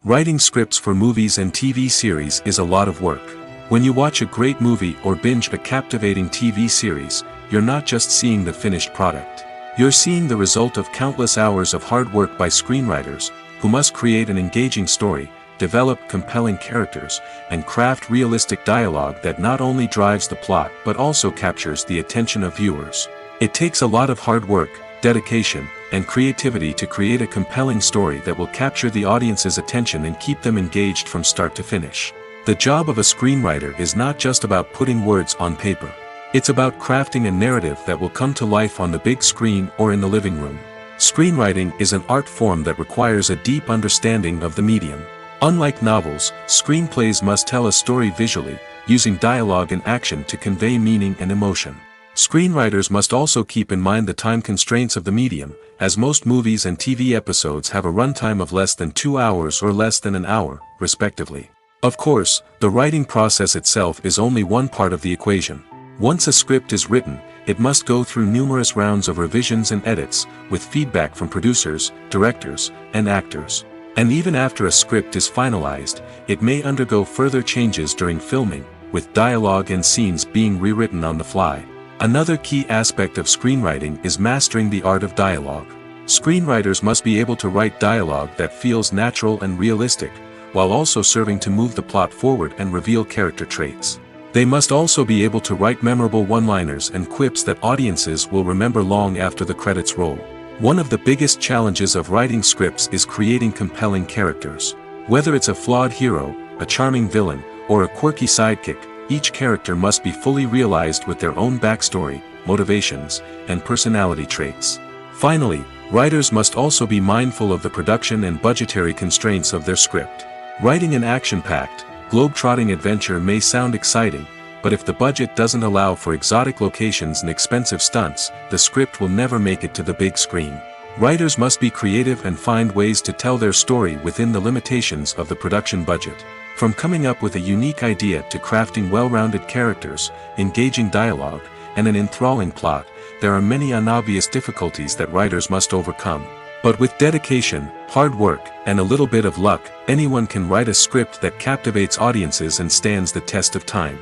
Writing scripts for movies and TV series is a lot of work. When you watch a great movie or binge a captivating TV series, you're not just seeing the finished product. You're seeing the result of countless hours of hard work by screenwriters, who must create an engaging story, develop compelling characters, and craft realistic dialogue that not only drives the plot but also captures the attention of viewers. It takes a lot of hard work, dedication, and creativity to create a compelling story that will capture the audience's attention and keep them engaged from start to finish. The job of a screenwriter is not just about putting words on paper. It's about crafting a narrative that will come to life on the big screen or in the living room. Screenwriting is an art form that requires a deep understanding of the medium. Unlike novels, screenplays must tell a story visually, using dialogue and action to convey meaning and emotion. Screenwriters must also keep in mind the time constraints of the medium, as most movies and TV episodes have a runtime of less than 2 hours or less than an hour, respectively. Of course, the writing process itself is only one part of the equation. Once a script is written, it must go through numerous rounds of revisions and edits, with feedback from producers, directors, and actors. And even after a script is finalized, it may undergo further changes during filming, with dialogue and scenes being rewritten on the fly. Another key aspect of screenwriting is mastering the art of dialogue. Screenwriters must be able to write dialogue that feels natural and realistic, while also serving to move the plot forward and reveal character traits. They must also be able to write memorable one-liners and quips that audiences will remember long after the credits roll. One of the biggest challenges of writing scripts is creating compelling characters. Whether it's a flawed hero, a charming villain, or a quirky sidekick, each character must be fully realized with their own backstory, motivations, and personality traits. Finally, writers must also be mindful of the production and budgetary constraints of their script. Writing an action-packed, globe-trotting adventure may sound exciting, but if the budget doesn't allow for exotic locations and expensive stunts, the script will never make it to the big screen. Writers must be creative and find ways to tell their story within the limitations of the production budget. From coming up with a unique idea to crafting well-rounded characters, engaging dialogue, and an enthralling plot, there are many unobvious difficulties that writers must overcome. But with dedication, hard work, and a little bit of luck, anyone can write a script that captivates audiences and stands the test of time.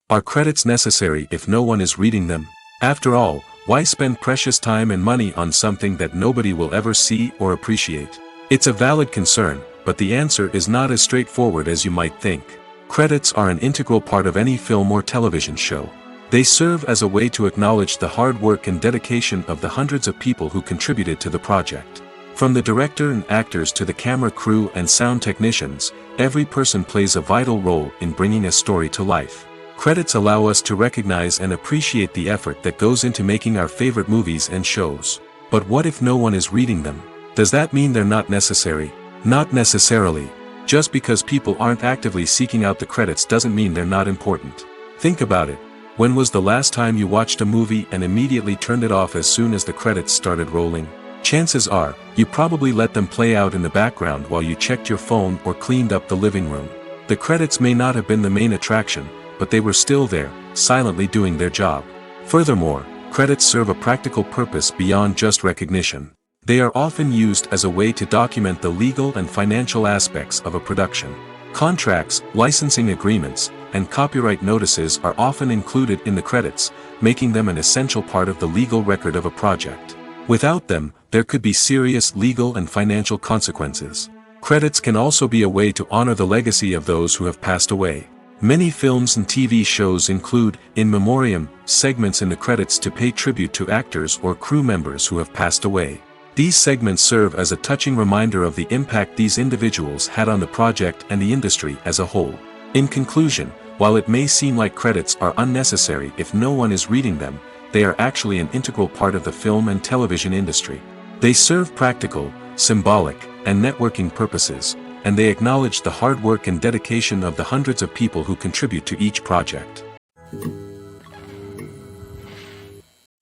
Are credits necessary if no one is reading them? After all, why spend precious time and money on something that nobody will ever see or appreciate? It's a valid concern, but the answer is not as straightforward as you might think. Credits are an integral part of any film or television show. They serve as a way to acknowledge the hard work and dedication of the hundreds of people who contributed to the project. From the director and actors to the camera crew and sound technicians, every person plays a vital role in bringing a story to life. Credits allow us to recognize and appreciate the effort that goes into making our favorite movies and shows. But what if no one is reading them? Does that mean they're not necessary? Not necessarily. Just because people aren't actively seeking out the credits doesn't mean they're not important. Think about it. When was the last time you watched a movie and immediately turned it off as soon as the credits started rolling? Chances are, you probably let them play out in the background while you checked your phone or cleaned up the living room. The credits may not have been the main attraction, but they were still there, silently doing their job. Furthermore, credits serve a practical purpose beyond just recognition. They are often used as a way to document the legal and financial aspects of a production. Contracts, licensing agreements, and copyright notices are often included in the credits, making them an essential part of the legal record of a project. Without them, there could be serious legal and financial consequences. Credits can also be a way to honor the legacy of those who have passed away. Many films and TV shows include, in memoriam, segments in the credits to pay tribute to actors or crew members who have passed away. These segments serve as a touching reminder of the impact these individuals had on the project and the industry as a whole. In conclusion, while it may seem like credits are unnecessary if no one is reading them, they are actually an integral part of the film and television industry. They serve practical, symbolic, and networking purposes, and they acknowledge the hard work and dedication of the hundreds of people who contribute to each project.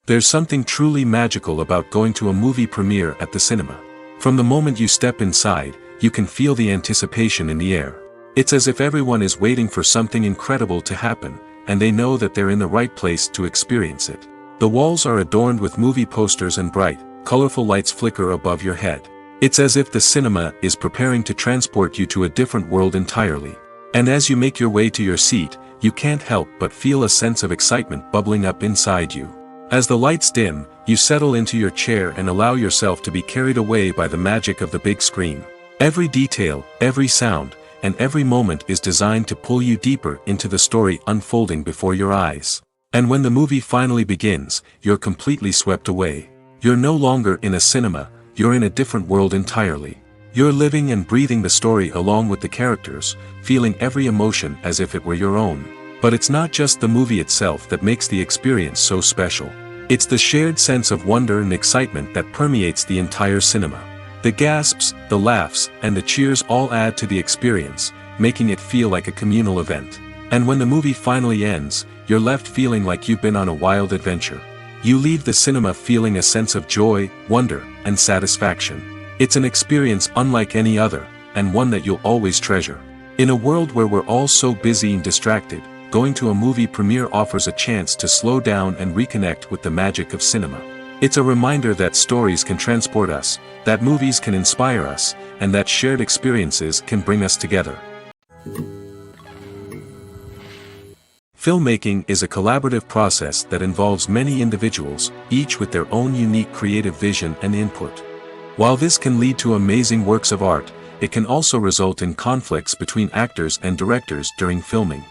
There's something truly magical about going to a movie premiere at the cinema. From the moment you step inside, you can feel the anticipation in the air. It's as if everyone is waiting for something incredible to happen, and they know that they're in the right place to experience it. The walls are adorned with movie posters and bright, colorful lights flicker above your head. It's as if the cinema is preparing to transport you to a different world entirely. And as you make your way to your seat, you can't help but feel a sense of excitement bubbling up inside you. As the lights dim, you settle into your chair and allow yourself to be carried away by the magic of the big screen. Every detail, every sound, and every moment is designed to pull you deeper into the story unfolding before your eyes. And when the movie finally begins, you're completely swept away. You're no longer in a cinema, you're in a different world entirely. You're living and breathing the story along with the characters, feeling every emotion as if it were your own. But it's not just the movie itself that makes the experience so special. It's the shared sense of wonder and excitement that permeates the entire cinema. The gasps, the laughs, and the cheers all add to the experience, making it feel like a communal event. And when the movie finally ends, you're left feeling like you've been on a wild adventure. You leave the cinema feeling a sense of joy, wonder, and satisfaction. It's an experience unlike any other, and one that you'll always treasure. In a world where we're all so busy and distracted, going to a movie premiere offers a chance to slow down and reconnect with the magic of cinema. It's a reminder that stories can transport us, that movies can inspire us, and that shared experiences can bring us together. Filmmaking is a collaborative process that involves many individuals, each with their own unique creative vision and input. While this can lead to amazing works of art, it can also result in conflicts between actors and directors during filming.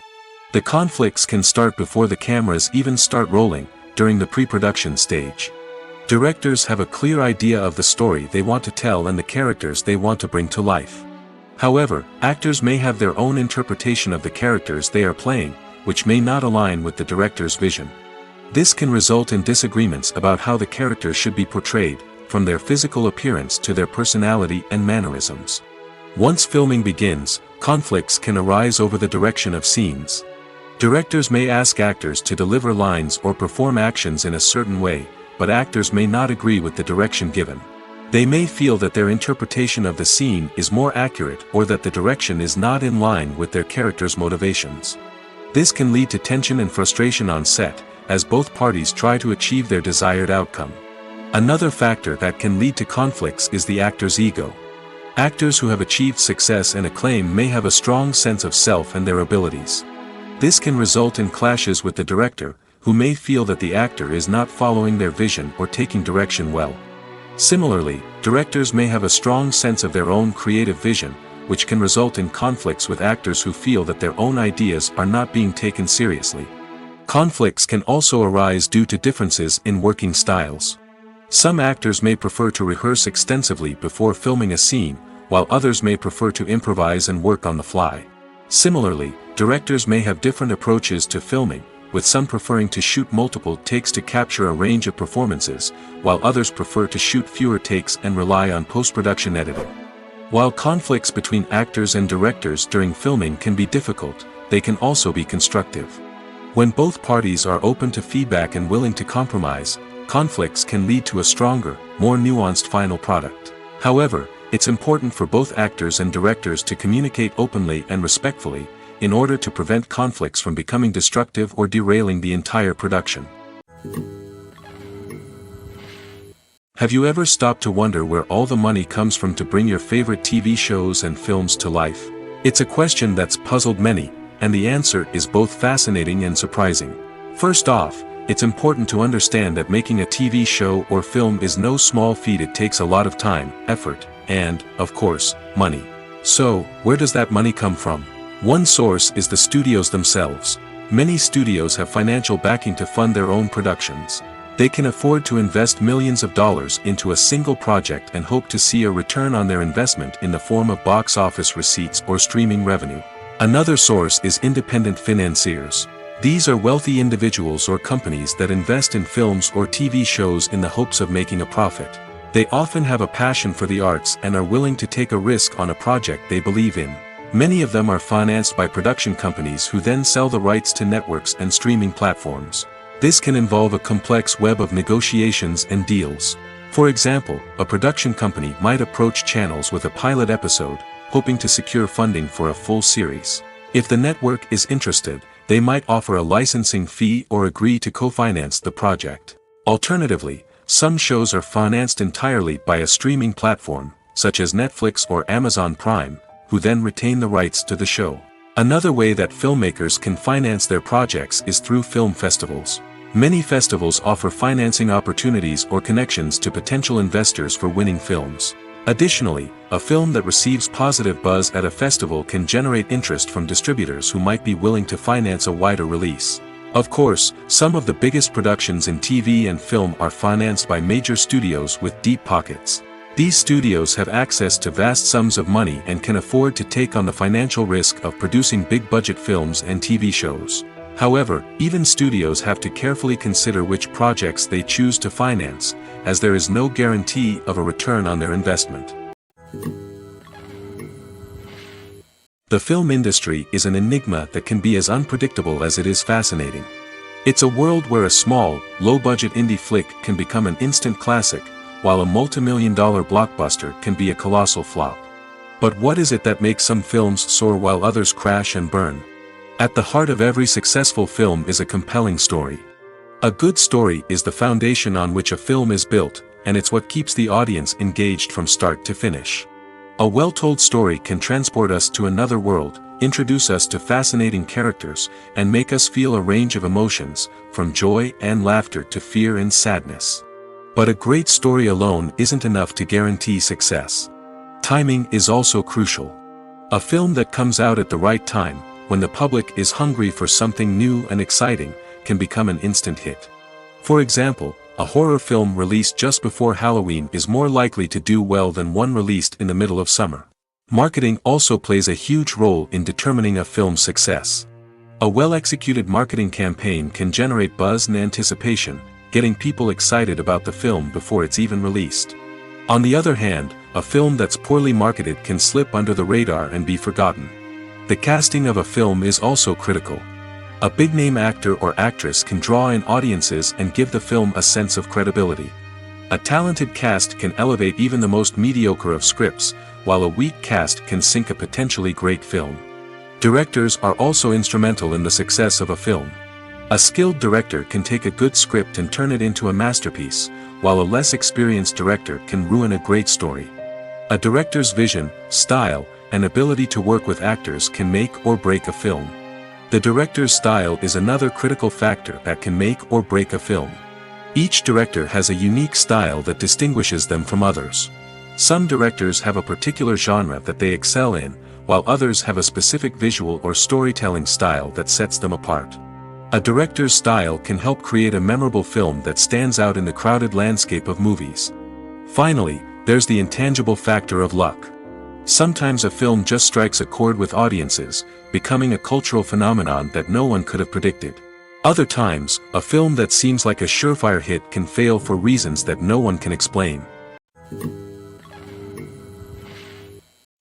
The conflicts can start before the cameras even start rolling, during the pre-production stage. Directors have a clear idea of the story they want to tell and the characters they want to bring to life. However, actors may have their own interpretation of the characters they are playing, which may not align with the director's vision. This can result in disagreements about how the characters should be portrayed, from their physical appearance to their personality and mannerisms. Once filming begins, conflicts can arise over the direction of scenes. Directors may ask actors to deliver lines or perform actions in a certain way, but actors may not agree with the direction given. They may feel that their interpretation of the scene is more accurate or that the direction is not in line with their character's motivations. This can lead to tension and frustration on set, as both parties try to achieve their desired outcome. Another factor that can lead to conflicts is the actor's ego. Actors who have achieved success and acclaim may have a strong sense of self and their abilities. This can result in clashes with the director, who may feel that the actor is not following their vision or taking direction well. Similarly, directors may have a strong sense of their own creative vision, which can result in conflicts with actors who feel that their own ideas are not being taken seriously. Conflicts can also arise due to differences in working styles. Some actors may prefer to rehearse extensively before filming a scene, while others may prefer to improvise and work on the fly. Similarly, directors may have different approaches to filming, with some preferring to shoot multiple takes to capture a range of performances, while others prefer to shoot fewer takes and rely on post-production editing. While conflicts between actors and directors during filming can be difficult, they can also be constructive. When both parties are open to feedback and willing to compromise, conflicts can lead to a stronger, more nuanced final product. However, it's important for both actors and directors to communicate openly and respectfully, in order to prevent conflicts from becoming destructive or derailing the entire production. Have you ever stopped to wonder where all the money comes from to bring your favorite TV shows and films to life? It's a question that's puzzled many, and the answer is both fascinating and surprising. First off, it's important to understand that making a TV show or film is no small feat. It takes a lot of time, effort, and, of course, money. So, where does that money come from? One source is the studios themselves. Many studios have financial backing to fund their own productions. They can afford to invest millions of dollars into a single project and hope to see a return on their investment in the form of box office receipts or streaming revenue. Another source is independent financiers. These are wealthy individuals or companies that invest in films or TV shows in the hopes of making a profit. They often have a passion for the arts and are willing to take a risk on a project they believe in. Many of them are financed by production companies who then sell the rights to networks and streaming platforms. This can involve a complex web of negotiations and deals. For example, a production company might approach channels with a pilot episode, hoping to secure funding for a full series. If the network is interested, they might offer a licensing fee or agree to co-finance the project. Alternatively, some shows are financed entirely by a streaming platform, such as Netflix or Amazon Prime, who then retain the rights to the show. Another way that filmmakers can finance their projects is through film festivals. Many festivals offer financing opportunities or connections to potential investors for winning films. Additionally, a film that receives positive buzz at a festival can generate interest from distributors who might be willing to finance a wider release. Of course, some of the biggest productions in TV and film are financed by major studios with deep pockets. These studios have access to vast sums of money and can afford to take on the financial risk of producing big-budget films and TV shows. However, even studios have to carefully consider which projects they choose to finance, as there is no guarantee of a return on their investment. The film industry is an enigma that can be as unpredictable as it is fascinating. It's a world where a small, low-budget indie flick can become an instant classic, while a multi-million-dollar blockbuster can be a colossal flop. But what is it that makes some films soar while others crash and burn? At the heart of every successful film is a compelling story. A good story is the foundation on which a film is built, and it's what keeps the audience engaged from start to finish. A well-told story can transport us to another world, introduce us to fascinating characters, and make us feel a range of emotions, from joy and laughter to fear and sadness. But a great story alone isn't enough to guarantee success. Timing is also crucial. A film that comes out at the right time, when the public is hungry for something new and exciting, can become an instant hit. For example, a horror film released just before Halloween is more likely to do well than one released in the middle of summer. Marketing also plays a huge role in determining a film's success. A well-executed marketing campaign can generate buzz and anticipation, getting people excited about the film before it's even released. On the other hand, a film that's poorly marketed can slip under the radar and be forgotten. The casting of a film is also critical. A big-name actor or actress can draw in audiences and give the film a sense of credibility. A talented cast can elevate even the most mediocre of scripts, while a weak cast can sink a potentially great film. Directors are also instrumental in the success of a film. A skilled director can take a good script and turn it into a masterpiece, while a less experienced director can ruin a great story. A director's vision, style, and ability to work with actors can make or break a film. The director's style is another critical factor that can make or break a film. Each director has a unique style that distinguishes them from others. Some directors have a particular genre that they excel in, while others have a specific visual or storytelling style that sets them apart. A director's style can help create a memorable film that stands out in the crowded landscape of movies. Finally, there's the intangible factor of luck. Sometimes a film just strikes a chord with audiences, becoming a cultural phenomenon that no one could have predicted. Other times, a film that seems like a surefire hit can fail for reasons that no one can explain.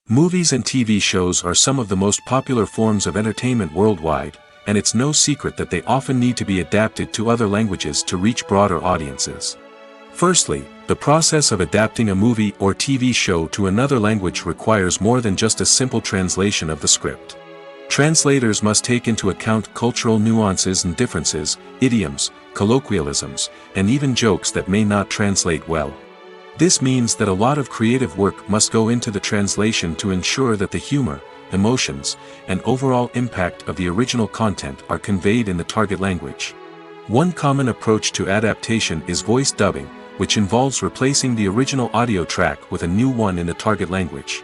Movies and TV shows are some of the most popular forms of entertainment worldwide, and it's no secret that they often need to be adapted to other languages to reach broader audiences. Firstly, the process of adapting a movie or TV show to another language requires more than just a simple translation of the script. Translators must take into account cultural nuances and differences, idioms, colloquialisms, and even jokes that may not translate well. This means that a lot of creative work must go into the translation to ensure that the humor, emotions, and overall impact of the original content are conveyed in the target language. One common approach to adaptation is voice dubbing, which involves replacing the original audio track with a new one in the target language.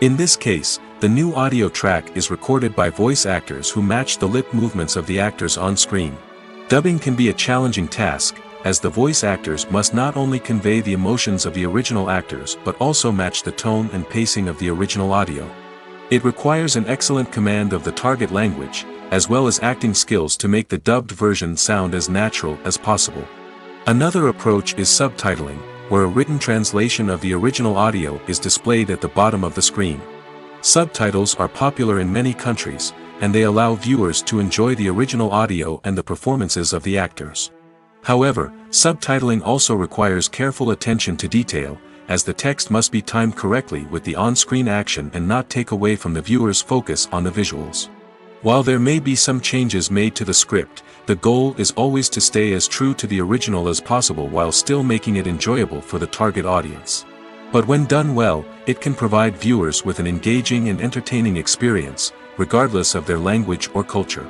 In this case, the new audio track is recorded by voice actors who match the lip movements of the actors on screen. Dubbing can be a challenging task, as the voice actors must not only convey the emotions of the original actors but also match the tone and pacing of the original audio. It requires an excellent command of the target language, as well as acting skills to make the dubbed version sound as natural as possible. Another approach is subtitling, where a written translation of the original audio is displayed at the bottom of the screen. Subtitles are popular in many countries, and they allow viewers to enjoy the original audio and the performances of the actors. However, subtitling also requires careful attention to detail, as the text must be timed correctly with the on-screen action and not take away from the viewer's focus on the visuals. While there may be some changes made to the script, the goal is always to stay as true to the original as possible while still making it enjoyable for the target audience. But when done well, it can provide viewers with an engaging and entertaining experience, regardless of their language or culture.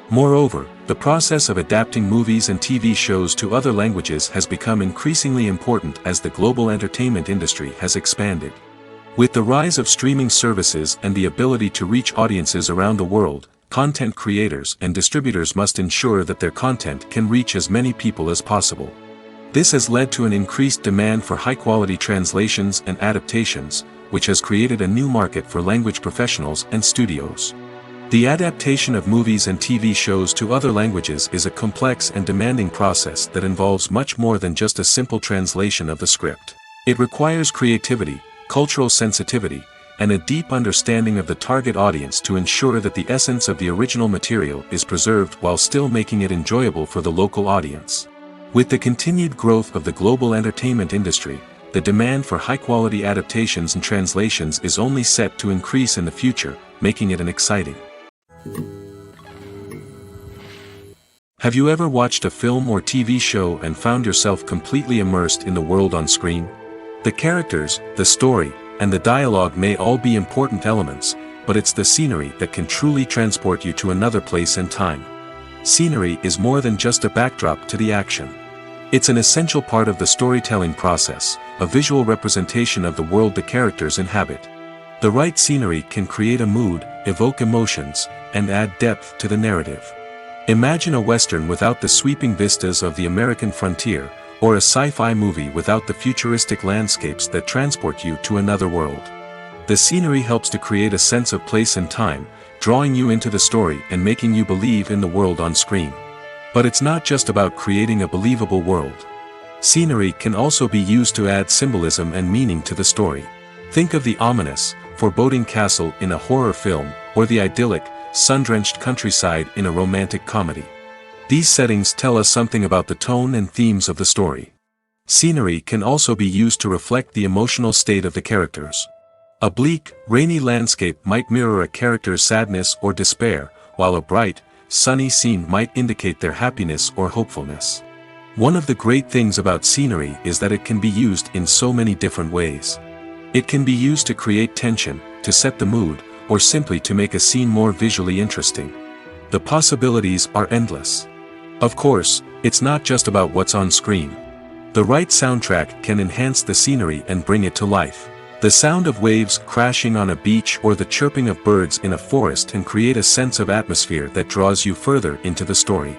Moreover, the process of adapting movies and TV shows to other languages has become increasingly important as the global entertainment industry has expanded. With the rise of streaming services and the ability to reach audiences around the world, content creators and distributors must ensure that their content can reach as many people as possible. This has led to an increased demand for high-quality translations and adaptations, which has created a new market for language professionals and studios. The adaptation of movies and TV shows to other languages is a complex and demanding process that involves much more than just a simple translation of the script. It requires creativity, cultural sensitivity, and a deep understanding of the target audience to ensure that the essence of the original material is preserved while still making it enjoyable for the local audience. With the continued growth of the global entertainment industry, the demand for high-quality adaptations and translations is only set to increase in the future, making it an exciting. Have you ever watched a film or TV show and found yourself completely immersed in the world on screen? The characters, the story, and the dialogue may all be important elements, but it's the scenery that can truly transport you to another place and time. Scenery is more than just a backdrop to the action. It's an essential part of the storytelling process, a visual representation of the world the characters inhabit. The right scenery can create a mood, evoke emotions, and add depth to the narrative. Imagine a Western without the sweeping vistas of the American frontier, or a sci-fi movie without the futuristic landscapes that transport you to another world. The scenery helps to create a sense of place and time, drawing you into the story and making you believe in the world on screen. But it's not just about creating a believable world. Scenery can also be used to add symbolism and meaning to the story. Think of the ominous, foreboding castle in a horror film, or the idyllic, sun-drenched countryside in a romantic comedy. These settings tell us something about the tone and themes of the story. Scenery can also be used to reflect the emotional state of the characters. A bleak, rainy landscape might mirror a character's sadness or despair, while a bright, sunny scene might indicate their happiness or hopefulness. One of the great things about scenery is that it can be used in so many different ways. It can be used to create tension, to set the mood, or simply to make a scene more visually interesting. The possibilities are endless. Of course, it's not just about what's on screen. The right soundtrack can enhance the scenery and bring it to life. The sound of waves crashing on a beach or the chirping of birds in a forest can create a sense of atmosphere that draws you further into the story.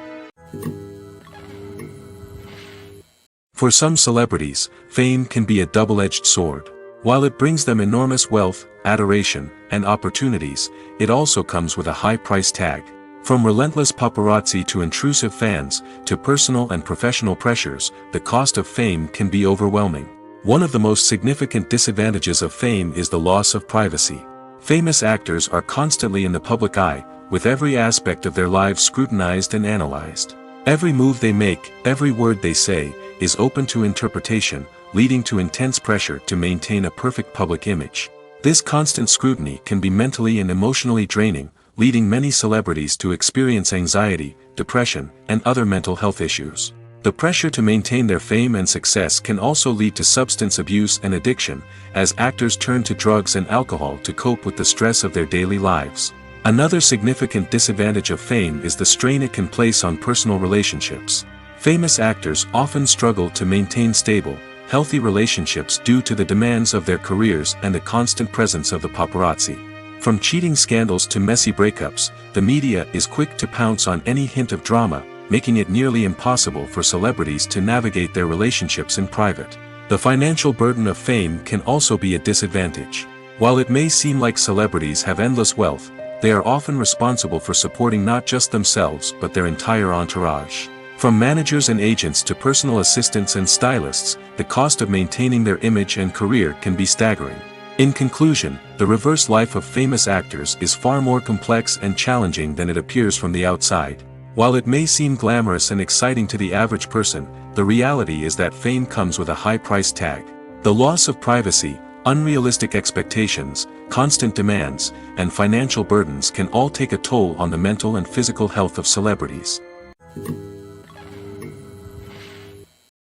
For some celebrities, fame can be a double-edged sword. While it brings them enormous wealth, adoration, and opportunities, it also comes with a high price tag. From relentless paparazzi to intrusive fans, to personal and professional pressures, the cost of fame can be overwhelming. One of the most significant disadvantages of fame is the loss of privacy. Famous actors are constantly in the public eye, with every aspect of their lives scrutinized and analyzed. Every move they make, every word they say, is open to interpretation, leading to intense pressure to maintain a perfect public image. This constant scrutiny can be mentally and emotionally draining, leading many celebrities to experience anxiety, depression, and other mental health issues. The pressure to maintain their fame and success can also lead to substance abuse and addiction, as actors turn to drugs and alcohol to cope with the stress of their daily lives. Another significant disadvantage of fame is the strain it can place on personal relationships. Famous actors often struggle to maintain stable, healthy relationships due to the demands of their careers and the constant presence of the paparazzi. From cheating scandals to messy breakups, the media is quick to pounce on any hint of drama, making it nearly impossible for celebrities to navigate their relationships in private. The financial burden of fame can also be a disadvantage. While it may seem like celebrities have endless wealth, they are often responsible for supporting not just themselves but their entire entourage. From managers and agents to personal assistants and stylists, the cost of maintaining their image and career can be staggering. In conclusion, the reverse life of famous actors is far more complex and challenging than it appears from the outside. While it may seem glamorous and exciting to the average person, the reality is that fame comes with a high price tag. The loss of privacy, unrealistic expectations, constant demands, and financial burdens can all take a toll on the mental and physical health of celebrities.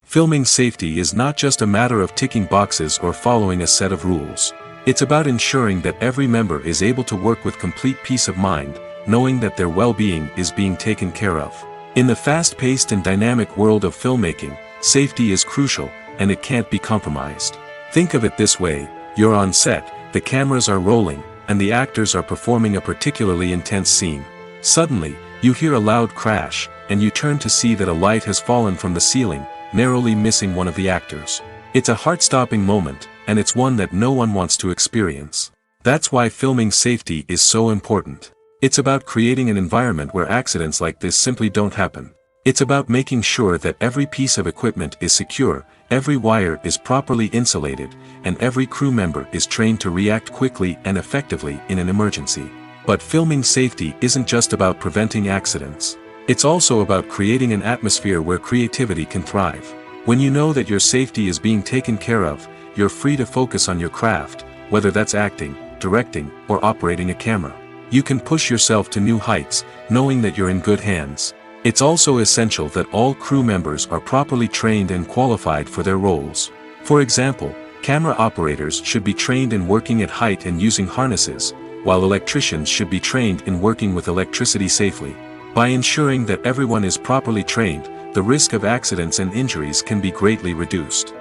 Filming safety is not just a matter of ticking boxes or following a set of rules. It's about ensuring that every member is able to work with complete peace of mind, knowing that their well-being is being taken care of. In the fast-paced and dynamic world of filmmaking, safety is crucial, and it can't be compromised. Think of it this way: you're on set, the cameras are rolling, and the actors are performing a particularly intense scene. Suddenly, you hear a loud crash, and you turn to see that a light has fallen from the ceiling, narrowly missing one of the actors. It's a heart-stopping moment, and it's one that no one wants to experience. That's why filming safety is so important. It's about creating an environment where accidents like this simply don't happen. It's about making sure that every piece of equipment is secure, every wire is properly insulated, and every crew member is trained to react quickly and effectively in an emergency. But filming safety isn't just about preventing accidents. It's also about creating an atmosphere where creativity can thrive. When you know that your safety is being taken care of, you're free to focus on your craft, whether that's acting, directing, or operating a camera. You can push yourself to new heights, knowing that you're in good hands. It's also essential that all crew members are properly trained and qualified for their roles. For example, camera operators should be trained in working at height and using harnesses, while electricians should be trained in working with electricity safely. By ensuring that everyone is properly trained, the risk of accidents and injuries can be greatly reduced.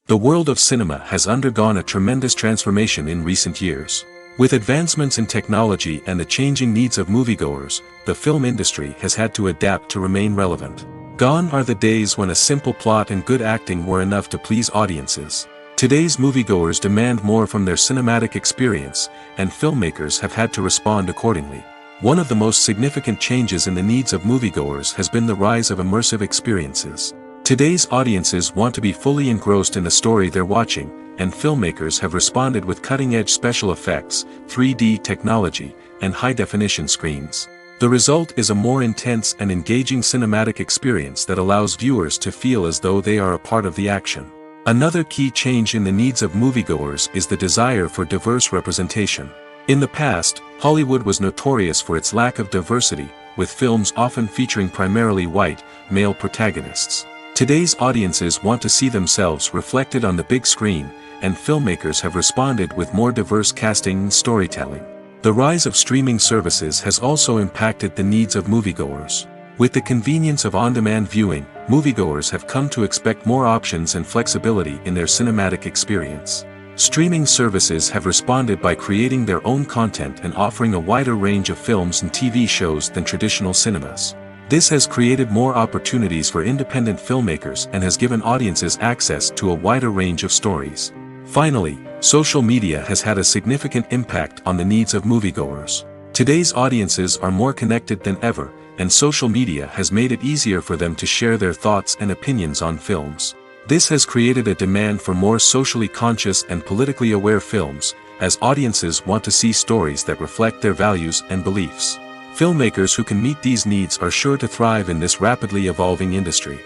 The world of cinema has undergone a tremendous transformation in recent years. With advancements in technology and the changing needs of moviegoers, the film industry has had to adapt to remain relevant. Gone are the days when a simple plot and good acting were enough to please audiences. Today's moviegoers demand more from their cinematic experience, and filmmakers have had to respond accordingly. One of the most significant changes in the needs of moviegoers has been the rise of immersive experiences. Today's audiences want to be fully engrossed in the story they're watching, and filmmakers have responded with cutting-edge special effects, 3D technology, and high-definition screens. The result is a more intense and engaging cinematic experience that allows viewers to feel as though they are a part of the action. Another key change in the needs of moviegoers is the desire for diverse representation. In the past, Hollywood was notorious for its lack of diversity, with films often featuring primarily white, male protagonists. Today's audiences want to see themselves reflected on the big screen, and filmmakers have responded with more diverse casting and storytelling. The rise of streaming services has also impacted the needs of moviegoers. With the convenience of on-demand viewing, moviegoers have come to expect more options and flexibility in their cinematic experience. Streaming services have responded by creating their own content and offering a wider range of films and TV shows than traditional cinemas. This has created more opportunities for independent filmmakers and has given audiences access to a wider range of stories. Finally, social media has had a significant impact on the needs of moviegoers. Today's audiences are more connected than ever, and social media has made it easier for them to share their thoughts and opinions on films. This has created a demand for more socially conscious and politically aware films, as audiences want to see stories that reflect their values and beliefs. Filmmakers who can meet these needs are sure to thrive in this rapidly evolving industry.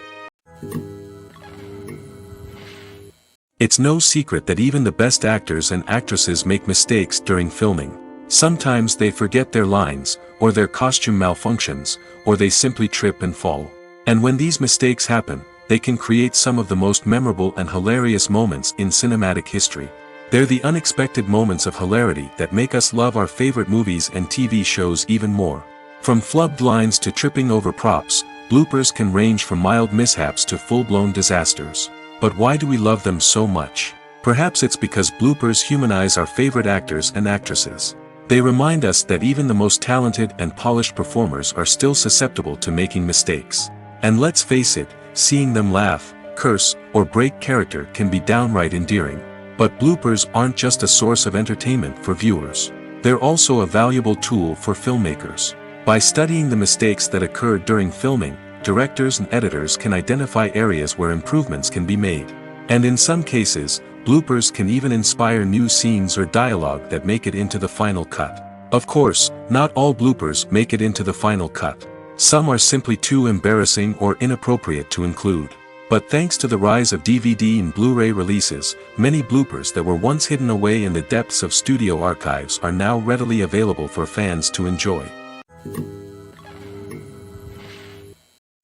It's no secret that even the best actors and actresses make mistakes during filming. Sometimes they forget their lines, or their costume malfunctions, or they simply trip and fall. And when these mistakes happen, they can create some of the most memorable and hilarious moments in cinematic history. They're the unexpected moments of hilarity that make us love our favorite movies and TV shows even more. From flubbed lines to tripping over props, bloopers can range from mild mishaps to full-blown disasters. But why do we love them so much? Perhaps it's because bloopers humanize our favorite actors and actresses. They remind us that even the most talented and polished performers are still susceptible to making mistakes. And let's face it, seeing them laugh, curse, or break character can be downright endearing. But bloopers aren't just a source of entertainment for viewers. They're also a valuable tool for filmmakers. By studying the mistakes that occurred during filming, directors and editors can identify areas where improvements can be made. And in some cases, bloopers can even inspire new scenes or dialogue that make it into the final cut. Of course, not all bloopers make it into the final cut. Some are simply too embarrassing or inappropriate to include. But thanks to the rise of DVD and Blu-ray releases, many bloopers that were once hidden away in the depths of studio archives are now readily available for fans to enjoy.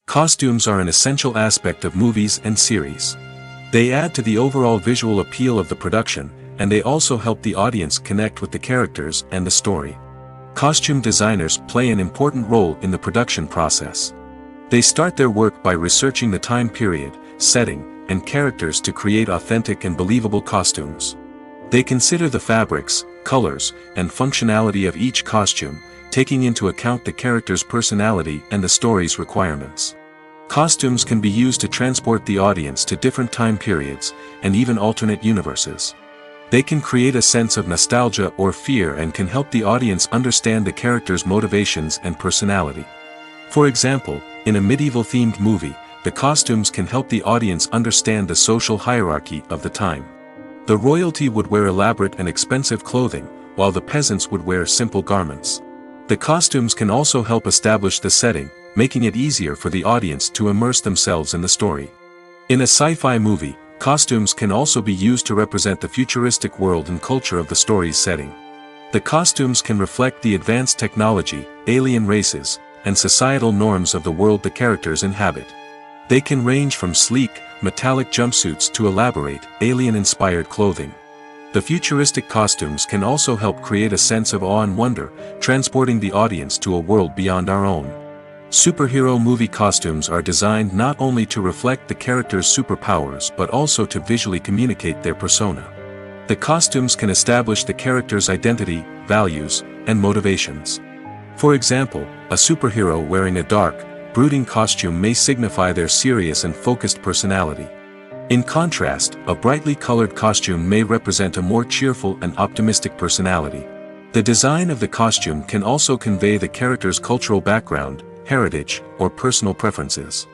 Costumes are an essential aspect of movies and series. They add to the overall visual appeal of the production, and they also help the audience connect with the characters and the story. Costume designers play an important role in the production process. They start their work by researching the time period, setting, and characters to create authentic and believable costumes. They consider the fabrics, colors, and functionality of each costume, taking into account the character's personality and the story's requirements. Costumes can be used to transport the audience to different time periods, and even alternate universes. They can create a sense of nostalgia or fear and can help the audience understand the character's motivations and personality. For example, in a medieval-themed movie, the costumes can help the audience understand the social hierarchy of the time. The royalty would wear elaborate and expensive clothing, while the peasants would wear simple garments. The costumes can also help establish the setting, making it easier for the audience to immerse themselves in the story. In a sci-fi movie, costumes can also be used to represent the futuristic world and culture of the story's setting. The costumes can reflect the advanced technology, alien races, and societal norms of the world the characters inhabit. They can range from sleek, metallic jumpsuits to elaborate, alien-inspired clothing. The futuristic costumes can also help create a sense of awe and wonder, transporting the audience to a world beyond our own. Superhero movie costumes are designed not only to reflect the character's superpowers but also to visually communicate their persona. The costumes can establish the character's identity, values, and motivations. For example, a superhero wearing a dark, brooding costume may signify their serious and focused personality. In contrast, a brightly colored costume may represent a more cheerful and optimistic personality. The design of the costume can also convey the character's cultural background, heritage, or personal preferences.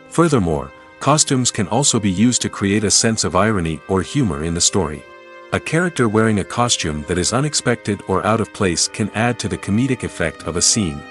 Furthermore, costumes can also be used to create a sense of irony or humor in the story. A character wearing a costume that is unexpected or out of place can add to the comedic effect of a scene.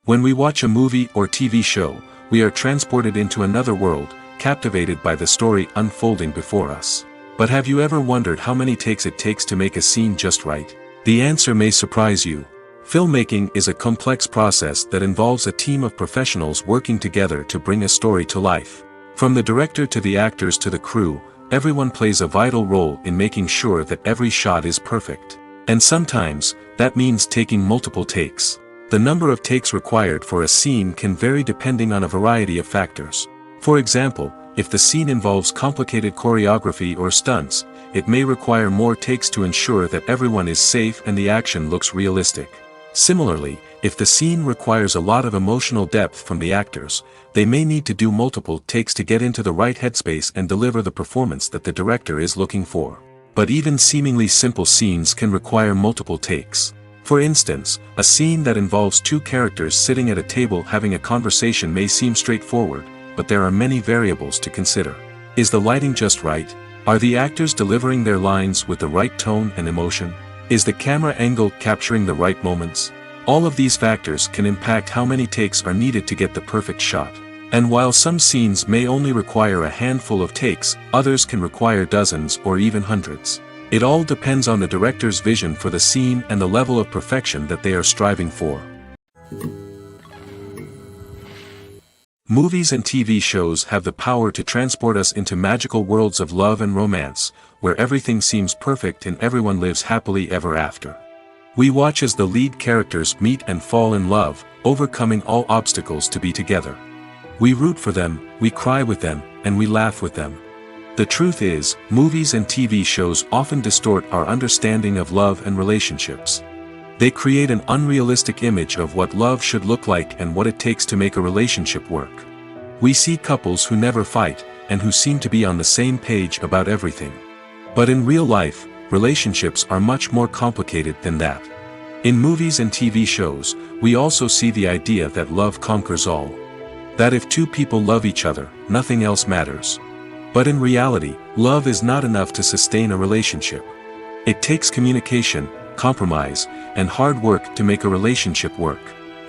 When we watch a movie or TV show, we are transported into another world, captivated by the story unfolding before us. But have you ever wondered how many takes it takes to make a scene just right? The answer may surprise you. Filmmaking is a complex process that involves a team of professionals working together to bring a story to life. From the director to the actors to the crew, everyone plays a vital role in making sure that every shot is perfect. And sometimes, that means taking multiple takes. The number of takes required for a scene can vary depending on a variety of factors. For example, if the scene involves complicated choreography or stunts, it may require more takes to ensure that everyone is safe and the action looks realistic. Similarly, if the scene requires a lot of emotional depth from the actors, they may need to do multiple takes to get into the right headspace and deliver the performance that the director is looking for. But even seemingly simple scenes can require multiple takes. For instance, a scene that involves two characters sitting at a table having a conversation may seem straightforward, but there are many variables to consider. Is the lighting just right? Are the actors delivering their lines with the right tone and emotion? Is the camera angle capturing the right moments? All of these factors can impact how many takes are needed to get the perfect shot. And while some scenes may only require a handful of takes, others can require dozens or even hundreds. It all depends on the director's vision for the scene and the level of perfection that they are striving for. Movies and TV shows have the power to transport us into magical worlds of love and romance, where everything seems perfect and everyone lives happily ever after. We watch as the lead characters meet and fall in love, overcoming all obstacles to be together. We root for them, we cry with them, and we laugh with them. The truth is, movies and TV shows often distort our understanding of love and relationships. They create an unrealistic image of what love should look like and what it takes to make a relationship work. We see couples who never fight, and who seem to be on the same page about everything. But in real life, relationships are much more complicated than that. In movies and TV shows, we also see the idea that love conquers all. That if two people love each other, nothing else matters. But in reality, love is not enough to sustain a relationship. It takes communication, compromise, and hard work to make a relationship work.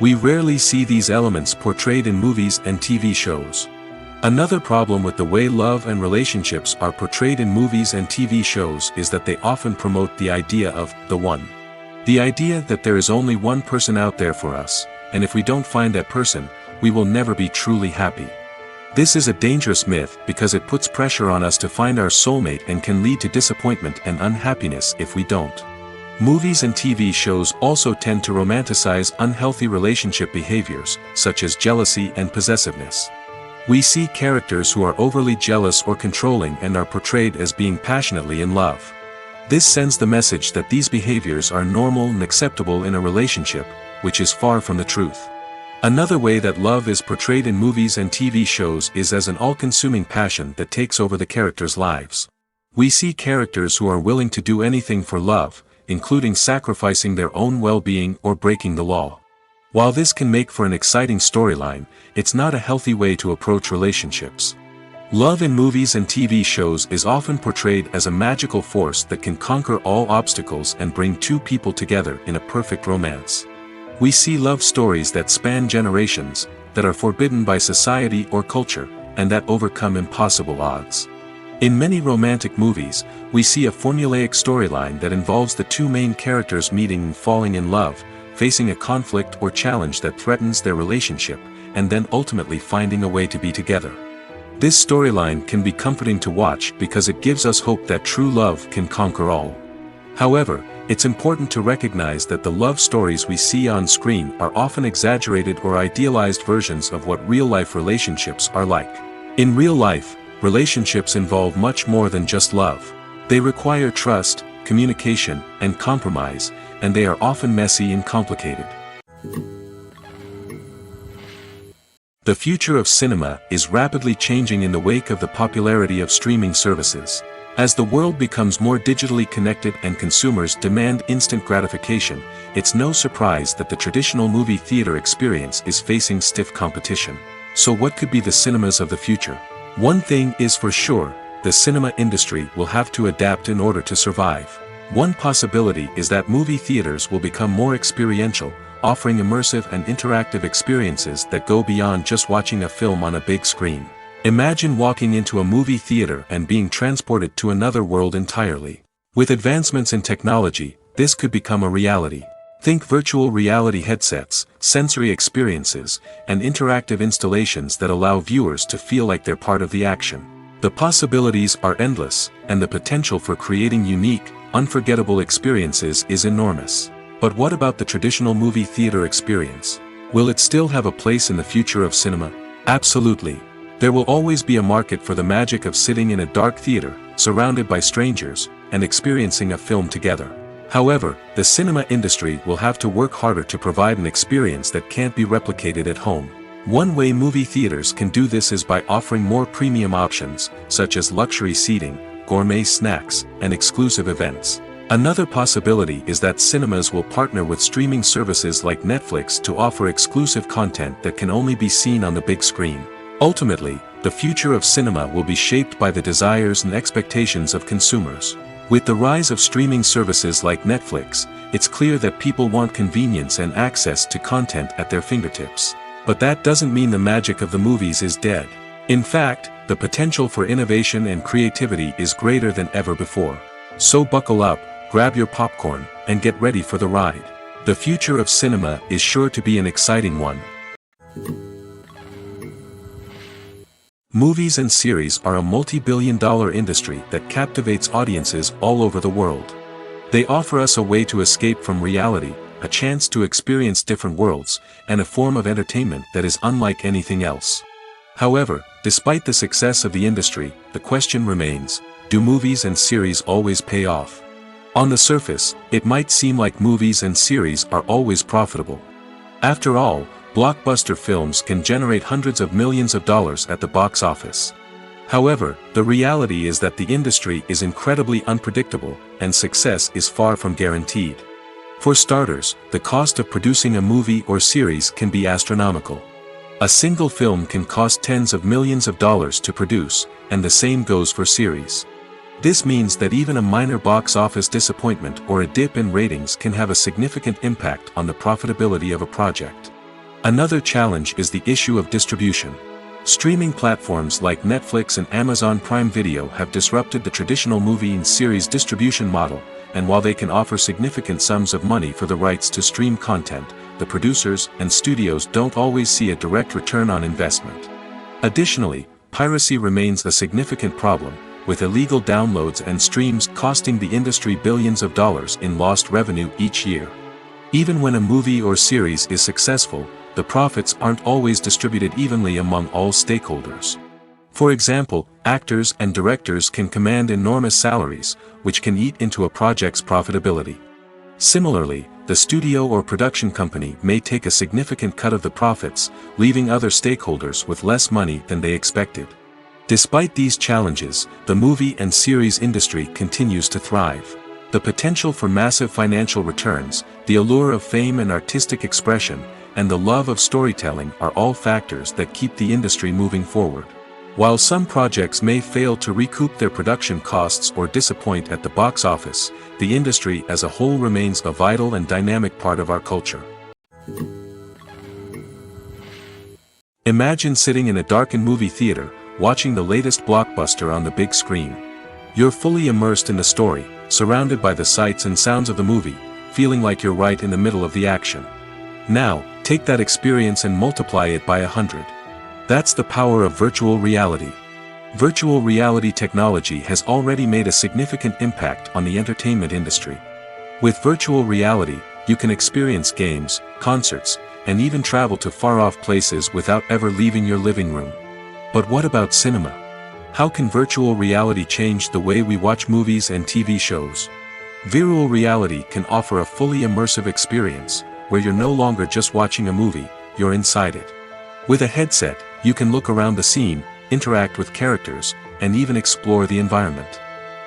We rarely see these elements portrayed in movies and TV shows. Another problem with the way love and relationships are portrayed in movies and TV shows is that they often promote the idea of the one. The idea that there is only one person out there for us, and if we don't find that person, we will never be truly happy. This is a dangerous myth because it puts pressure on us to find our soulmate and can lead to disappointment and unhappiness if we don't. Movies and TV shows also tend to romanticize unhealthy relationship behaviors, such as jealousy and possessiveness. We see characters who are overly jealous or controlling and are portrayed as being passionately in love. This sends the message that these behaviors are normal and acceptable in a relationship, which is far from the truth. Another way that love is portrayed in movies and TV shows is as an all-consuming passion that takes over the characters' lives. We see characters who are willing to do anything for love, including sacrificing their own well-being or breaking the law. While this can make for an exciting storyline, it's not a healthy way to approach relationships. Love in movies and TV shows is often portrayed as a magical force that can conquer all obstacles and bring two people together in a perfect romance. We see love stories that span generations, that are forbidden by society or culture, and that overcome impossible odds. In many romantic movies, we see a formulaic storyline that involves the two main characters meeting and falling in love, facing a conflict or challenge that threatens their relationship, and then ultimately finding a way to be together. This storyline can be comforting to watch because it gives us hope that true love can conquer all. However, it's important to recognize that the love stories we see on screen are often exaggerated or idealized versions of what real-life relationships are like. In real life, relationships involve much more than just love. They require trust, communication, and compromise, and they are often messy and complicated. The future of cinema is rapidly changing in the wake of the popularity of streaming services. As the world becomes more digitally connected and consumers demand instant gratification, it's no surprise that the traditional movie theater experience is facing stiff competition. So what could be the cinemas of the future? One thing is for sure, the cinema industry will have to adapt in order to survive. One possibility is that movie theaters will become more experiential, offering immersive and interactive experiences that go beyond just watching a film on a big screen. Imagine walking into a movie theater and being transported to another world entirely. With advancements in technology, this could become a reality. Think virtual reality headsets, sensory experiences, and interactive installations that allow viewers to feel like they're part of the action. The possibilities are endless, and the potential for creating unique, unforgettable experiences is enormous. But what about the traditional movie theater experience? Will it still have a place in the future of cinema? Absolutely. There will always be a market for the magic of sitting in a dark theater, surrounded by strangers, and experiencing a film together. However, the cinema industry will have to work harder to provide an experience that can't be replicated at home. One way movie theaters can do this is by offering more premium options, such as luxury seating, gourmet snacks, and exclusive events. Another possibility is that cinemas will partner with streaming services like Netflix to offer exclusive content that can only be seen on the big screen. Ultimately, the future of cinema will be shaped by the desires and expectations of consumers. With the rise of streaming services like Netflix, it's clear that people want convenience and access to content at their fingertips. But that doesn't mean the magic of the movies is dead. In fact, the potential for innovation and creativity is greater than ever before. So buckle up, grab your popcorn, and get ready for the ride. The future of cinema is sure to be an exciting one. Movies and series are a multi-billion-dollar industry that captivates audiences all over the world. They offer us a way to escape from reality, a chance to experience different worlds, and a form of entertainment that is unlike anything else. However, despite the success of the industry, the question remains, do movies and series always pay off? On the surface, it might seem like movies and series are always profitable. After all, blockbuster films can generate hundreds of millions of dollars at the box office. However, the reality is that the industry is incredibly unpredictable, and success is far from guaranteed. For starters, the cost of producing a movie or series can be astronomical. A single film can cost tens of millions of dollars to produce, and the same goes for series. This means that even a minor box office disappointment or a dip in ratings can have a significant impact on the profitability of a project. Another challenge is the issue of distribution. Streaming platforms like Netflix and Amazon Prime Video have disrupted the traditional movie and series distribution model, and while they can offer significant sums of money for the rights to stream content, the producers and studios don't always see a direct return on investment. Additionally, piracy remains a significant problem, with illegal downloads and streams costing the industry billions of dollars in lost revenue each year. Even when a movie or series is successful, the profits aren't always distributed evenly among all stakeholders. For example, actors and directors can command enormous salaries, which can eat into a project's profitability. Similarly, the studio or production company may take a significant cut of the profits, leaving other stakeholders with less money than they expected. Despite these challenges, the movie and series industry continues to thrive. The potential for massive financial returns, the allure of fame and artistic expression, and the love of storytelling are all factors that keep the industry moving forward. While some projects may fail to recoup their production costs or disappoint at the box office, the industry as a whole remains a vital and dynamic part of our culture. Imagine sitting in a darkened movie theater, watching the latest blockbuster on the big screen. You're fully immersed in the story, surrounded by the sights and sounds of the movie, feeling like you're right in the middle of the action. Now, take that experience and multiply it by 100. That's the power of virtual reality. Virtual reality technology has already made a significant impact on the entertainment industry. With virtual reality, you can experience games, concerts, and even travel to far-off places without ever leaving your living room. But what about cinema? How can virtual reality change the way we watch movies and TV shows? Virtual reality can offer a fully immersive experience, where you're no longer just watching a movie, you're inside it. With a headset, you can look around the scene, interact with characters, and even explore the environment.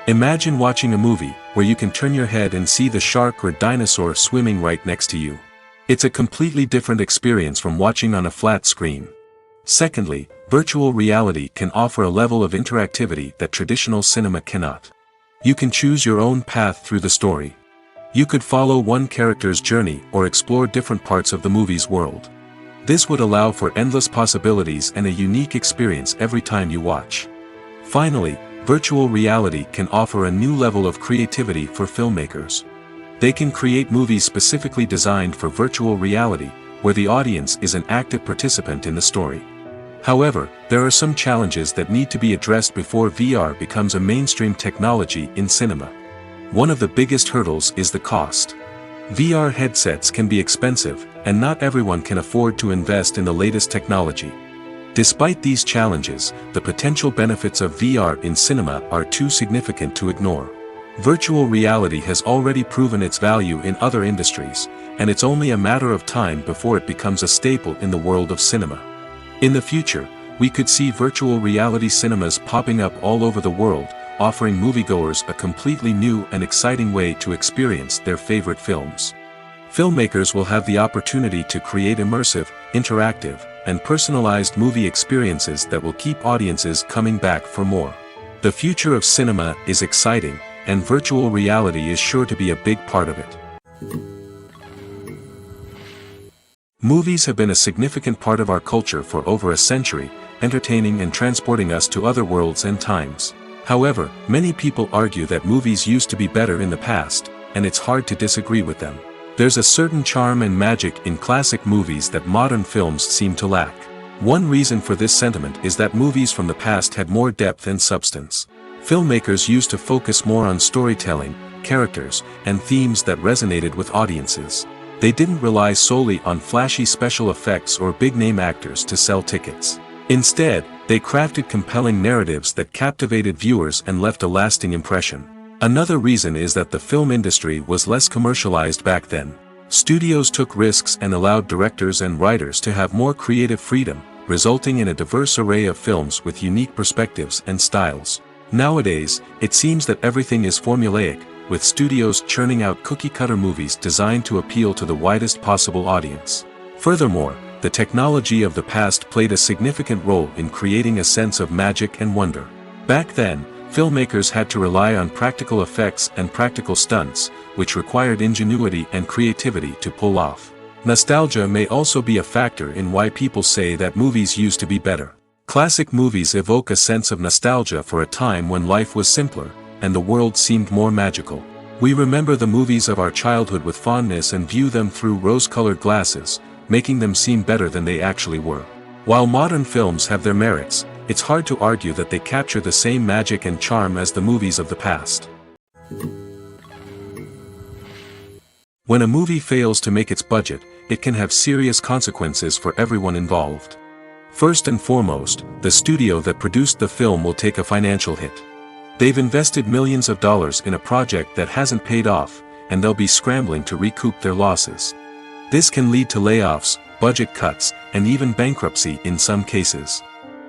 Imagine watching a movie where you can turn your head and see the shark or dinosaur swimming right next to you. It's a completely different experience from watching on a flat screen. Secondly, virtual reality can offer a level of interactivity that traditional cinema cannot. You can choose your own path through the story. You could follow one character's journey or explore different parts of the movie's world. This would allow for endless possibilities and a unique experience every time you watch. Finally, virtual reality can offer a new level of creativity for filmmakers. They can create movies specifically designed for virtual reality, where the audience is an active participant in the story. However, there are some challenges that need to be addressed before VR becomes a mainstream technology in cinema. One of the biggest hurdles is the cost. VR headsets can be expensive, and not everyone can afford to invest in the latest technology. Despite these challenges, the potential benefits of VR in cinema are too significant to ignore. Virtual reality has already proven its value in other industries, and it's only a matter of time before it becomes a staple in the world of cinema. In the future, we could see virtual reality cinemas popping up all over the world, offering moviegoers a completely new and exciting way to experience their favorite films. Filmmakers will have the opportunity to create immersive, interactive, and personalized movie experiences that will keep audiences coming back for more. The future of cinema is exciting, and virtual reality is sure to be a big part of it. Movies have been a significant part of our culture for over a century, entertaining and transporting us to other worlds and times. However, many people argue that movies used to be better in the past, and it's hard to disagree with them. There's a certain charm and magic in classic movies that modern films seem to lack. One reason for this sentiment is that movies from the past had more depth and substance. Filmmakers used to focus more on storytelling, characters, and themes that resonated with audiences. They didn't rely solely on flashy special effects or big-name actors to sell tickets. Instead, they crafted compelling narratives that captivated viewers and left a lasting impression. Another reason is that the film industry was less commercialized back then. Studios took risks and allowed directors and writers to have more creative freedom, resulting in a diverse array of films with unique perspectives and styles. Nowadays, it seems that everything is formulaic, with studios churning out cookie-cutter movies designed to appeal to the widest possible audience. Furthermore, the technology of the past played a significant role in creating a sense of magic and wonder. Back then, filmmakers had to rely on practical effects and practical stunts, which required ingenuity and creativity to pull off. Nostalgia may also be a factor in why people say that movies used to be better. Classic movies evoke a sense of nostalgia for a time when life was simpler, and the world seemed more magical. We remember the movies of our childhood with fondness and view them through rose-colored glasses, making them seem better than they actually were. While modern films have their merits, it's hard to argue that they capture the same magic and charm as the movies of the past. When a movie fails to make its budget, it can have serious consequences for everyone involved. First and foremost, the studio that produced the film will take a financial hit. They've invested millions of dollars in a project that hasn't paid off, and they'll be scrambling to recoup their losses. This can lead to layoffs, budget cuts, and even bankruptcy in some cases.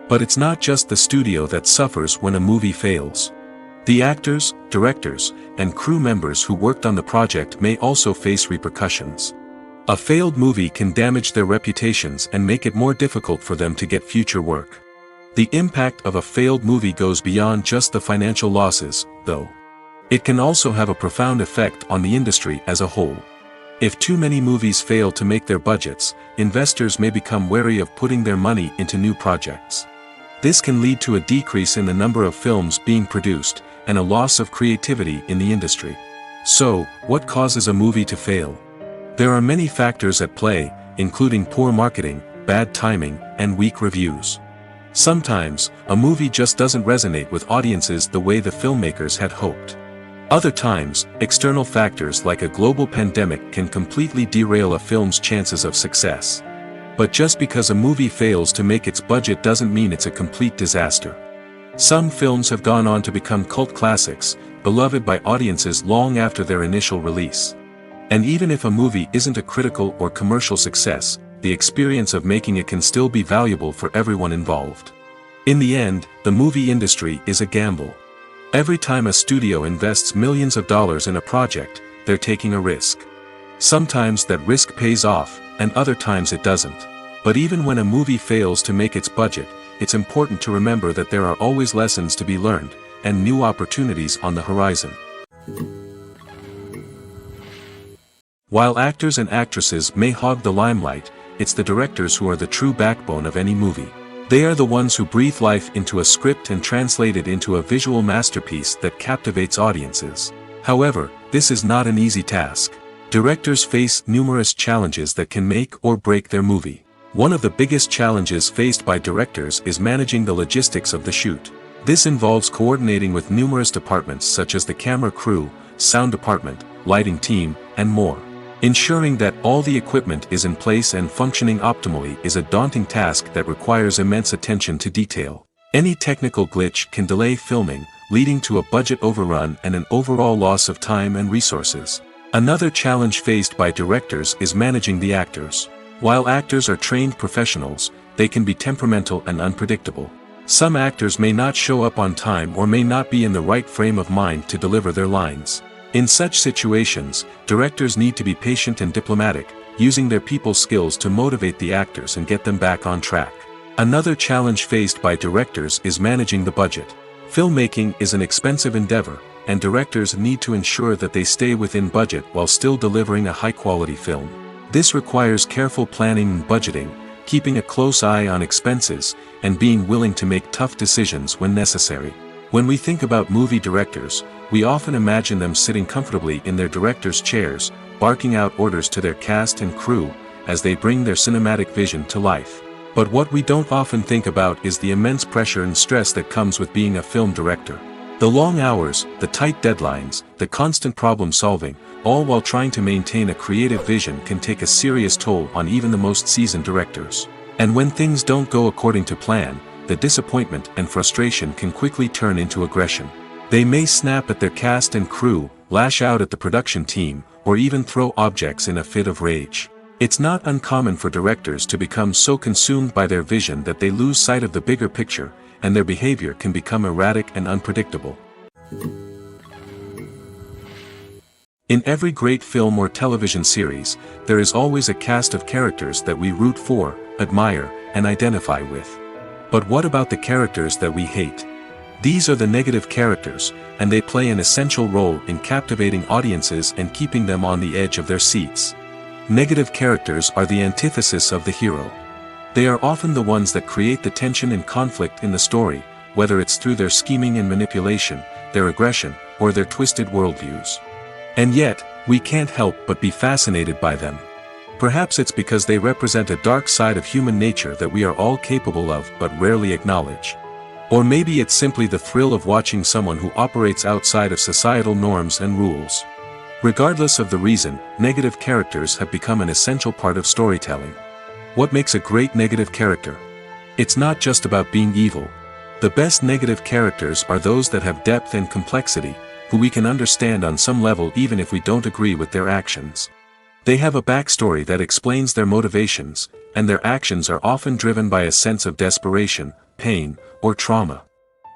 But it's not just the studio that suffers when a movie fails. The actors, directors, and crew members who worked on the project may also face repercussions. A failed movie can damage their reputations and make it more difficult for them to get future work. The impact of a failed movie goes beyond just the financial losses, though. It can also have a profound effect on the industry as a whole. If too many movies fail to make their budgets, investors may become wary of putting their money into new projects. This can lead to a decrease in the number of films being produced, and a loss of creativity in the industry. So, what causes a movie to fail? There are many factors at play, including poor marketing, bad timing, and weak reviews. Sometimes, a movie just doesn't resonate with audiences the way the filmmakers had hoped. Other times, external factors like a global pandemic can completely derail a film's chances of success. But just because a movie fails to make its budget doesn't mean it's a complete disaster. Some films have gone on to become cult classics, beloved by audiences long after their initial release. And even if a movie isn't a critical or commercial success, the experience of making it can still be valuable for everyone involved. In the end, the movie industry is a gamble. Every time a studio invests millions of dollars in a project, they're taking a risk. Sometimes that risk pays off, and other times it doesn't. But even when a movie fails to make its budget, it's important to remember that there are always lessons to be learned, and new opportunities on the horizon. While actors and actresses may hog the limelight, it's the directors who are the true backbone of any movie. They are the ones who breathe life into a script and translate it into a visual masterpiece that captivates audiences. However, this is not an easy task. Directors face numerous challenges that can make or break their movie. One of the biggest challenges faced by directors is managing the logistics of the shoot. This involves coordinating with numerous departments such as the camera crew, sound department, lighting team, and more. Ensuring that all the equipment is in place and functioning optimally is a daunting task that requires immense attention to detail. Any technical glitch can delay filming, leading to a budget overrun and an overall loss of time and resources. Another challenge faced by directors is managing the actors. While actors are trained professionals, they can be temperamental and unpredictable. Some actors may not show up on time or may not be in the right frame of mind to deliver their lines. In such situations, directors need to be patient and diplomatic, using their people skills to motivate the actors and get them back on track. Another challenge faced by directors is managing the budget. Filmmaking is an expensive endeavor, and directors need to ensure that they stay within budget while still delivering a high-quality film. This requires careful planning and budgeting, keeping a close eye on expenses, and being willing to make tough decisions when necessary. When we think about movie directors, we often imagine them sitting comfortably in their director's chairs, barking out orders to their cast and crew, as they bring their cinematic vision to life. But what we don't often think about is the immense pressure and stress that comes with being a film director. The long hours, the tight deadlines, the constant problem solving, all while trying to maintain a creative vision can take a serious toll on even the most seasoned directors. And when things don't go according to plan, the disappointment and frustration can quickly turn into aggression. They may snap at their cast and crew, lash out at the production team, or even throw objects in a fit of rage. It's not uncommon for directors to become so consumed by their vision that they lose sight of the bigger picture, and their behavior can become erratic and unpredictable. In every great film or television series, there is always a cast of characters that we root for, admire, and identify with. But what about the characters that we hate? These are the negative characters, and they play an essential role in captivating audiences and keeping them on the edge of their seats. Negative characters are the antithesis of the hero. They are often the ones that create the tension and conflict in the story, whether it's through their scheming and manipulation, their aggression, or their twisted worldviews. And yet, we can't help but be fascinated by them. Perhaps it's because they represent a dark side of human nature that we are all capable of but rarely acknowledge. Or maybe it's simply the thrill of watching someone who operates outside of societal norms and rules. Regardless of the reason, negative characters have become an essential part of storytelling. What makes a great negative character? It's not just about being evil. The best negative characters are those that have depth and complexity, who we can understand on some level even if we don't agree with their actions. They have a backstory that explains their motivations, and their actions are often driven by a sense of desperation, pain, or trauma.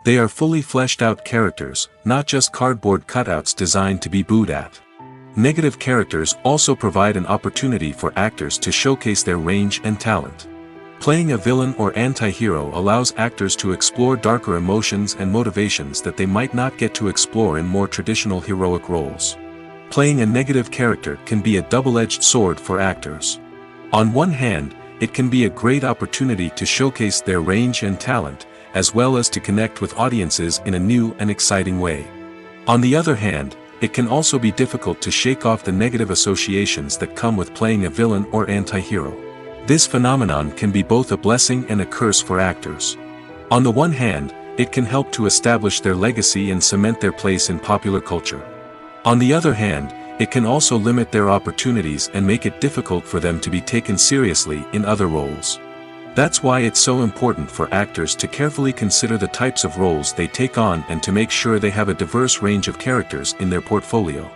They are fully fleshed out characters, not just cardboard cutouts designed to be booed at. Negative characters also provide an opportunity for actors to showcase their range and talent. Playing a villain or anti-hero allows actors to explore darker emotions and motivations that they might not get to explore in more traditional heroic roles. Playing a negative character can be a double-edged sword for actors. On one hand, it can be a great opportunity to showcase their range and talent, as well as to connect with audiences in a new and exciting way. On the other hand, it can also be difficult to shake off the negative associations that come with playing a villain or anti-hero. This phenomenon can be both a blessing and a curse for actors. On the one hand, it can help to establish their legacy and cement their place in popular culture. On the other hand, it can also limit their opportunities and make it difficult for them to be taken seriously in other roles. That's why it's so important for actors to carefully consider the types of roles they take on and to make sure they have a diverse range of characters in their portfolio.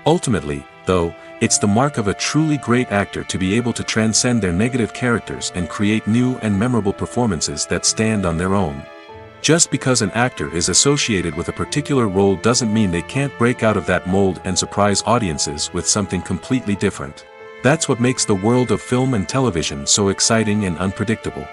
Ultimately, though, it's the mark of a truly great actor to be able to transcend their negative characters and create new and memorable performances that stand on their own. Just because an actor is associated with a particular role doesn't mean they can't break out of that mold and surprise audiences with something completely different. That's what makes the world of film and television so exciting and unpredictable.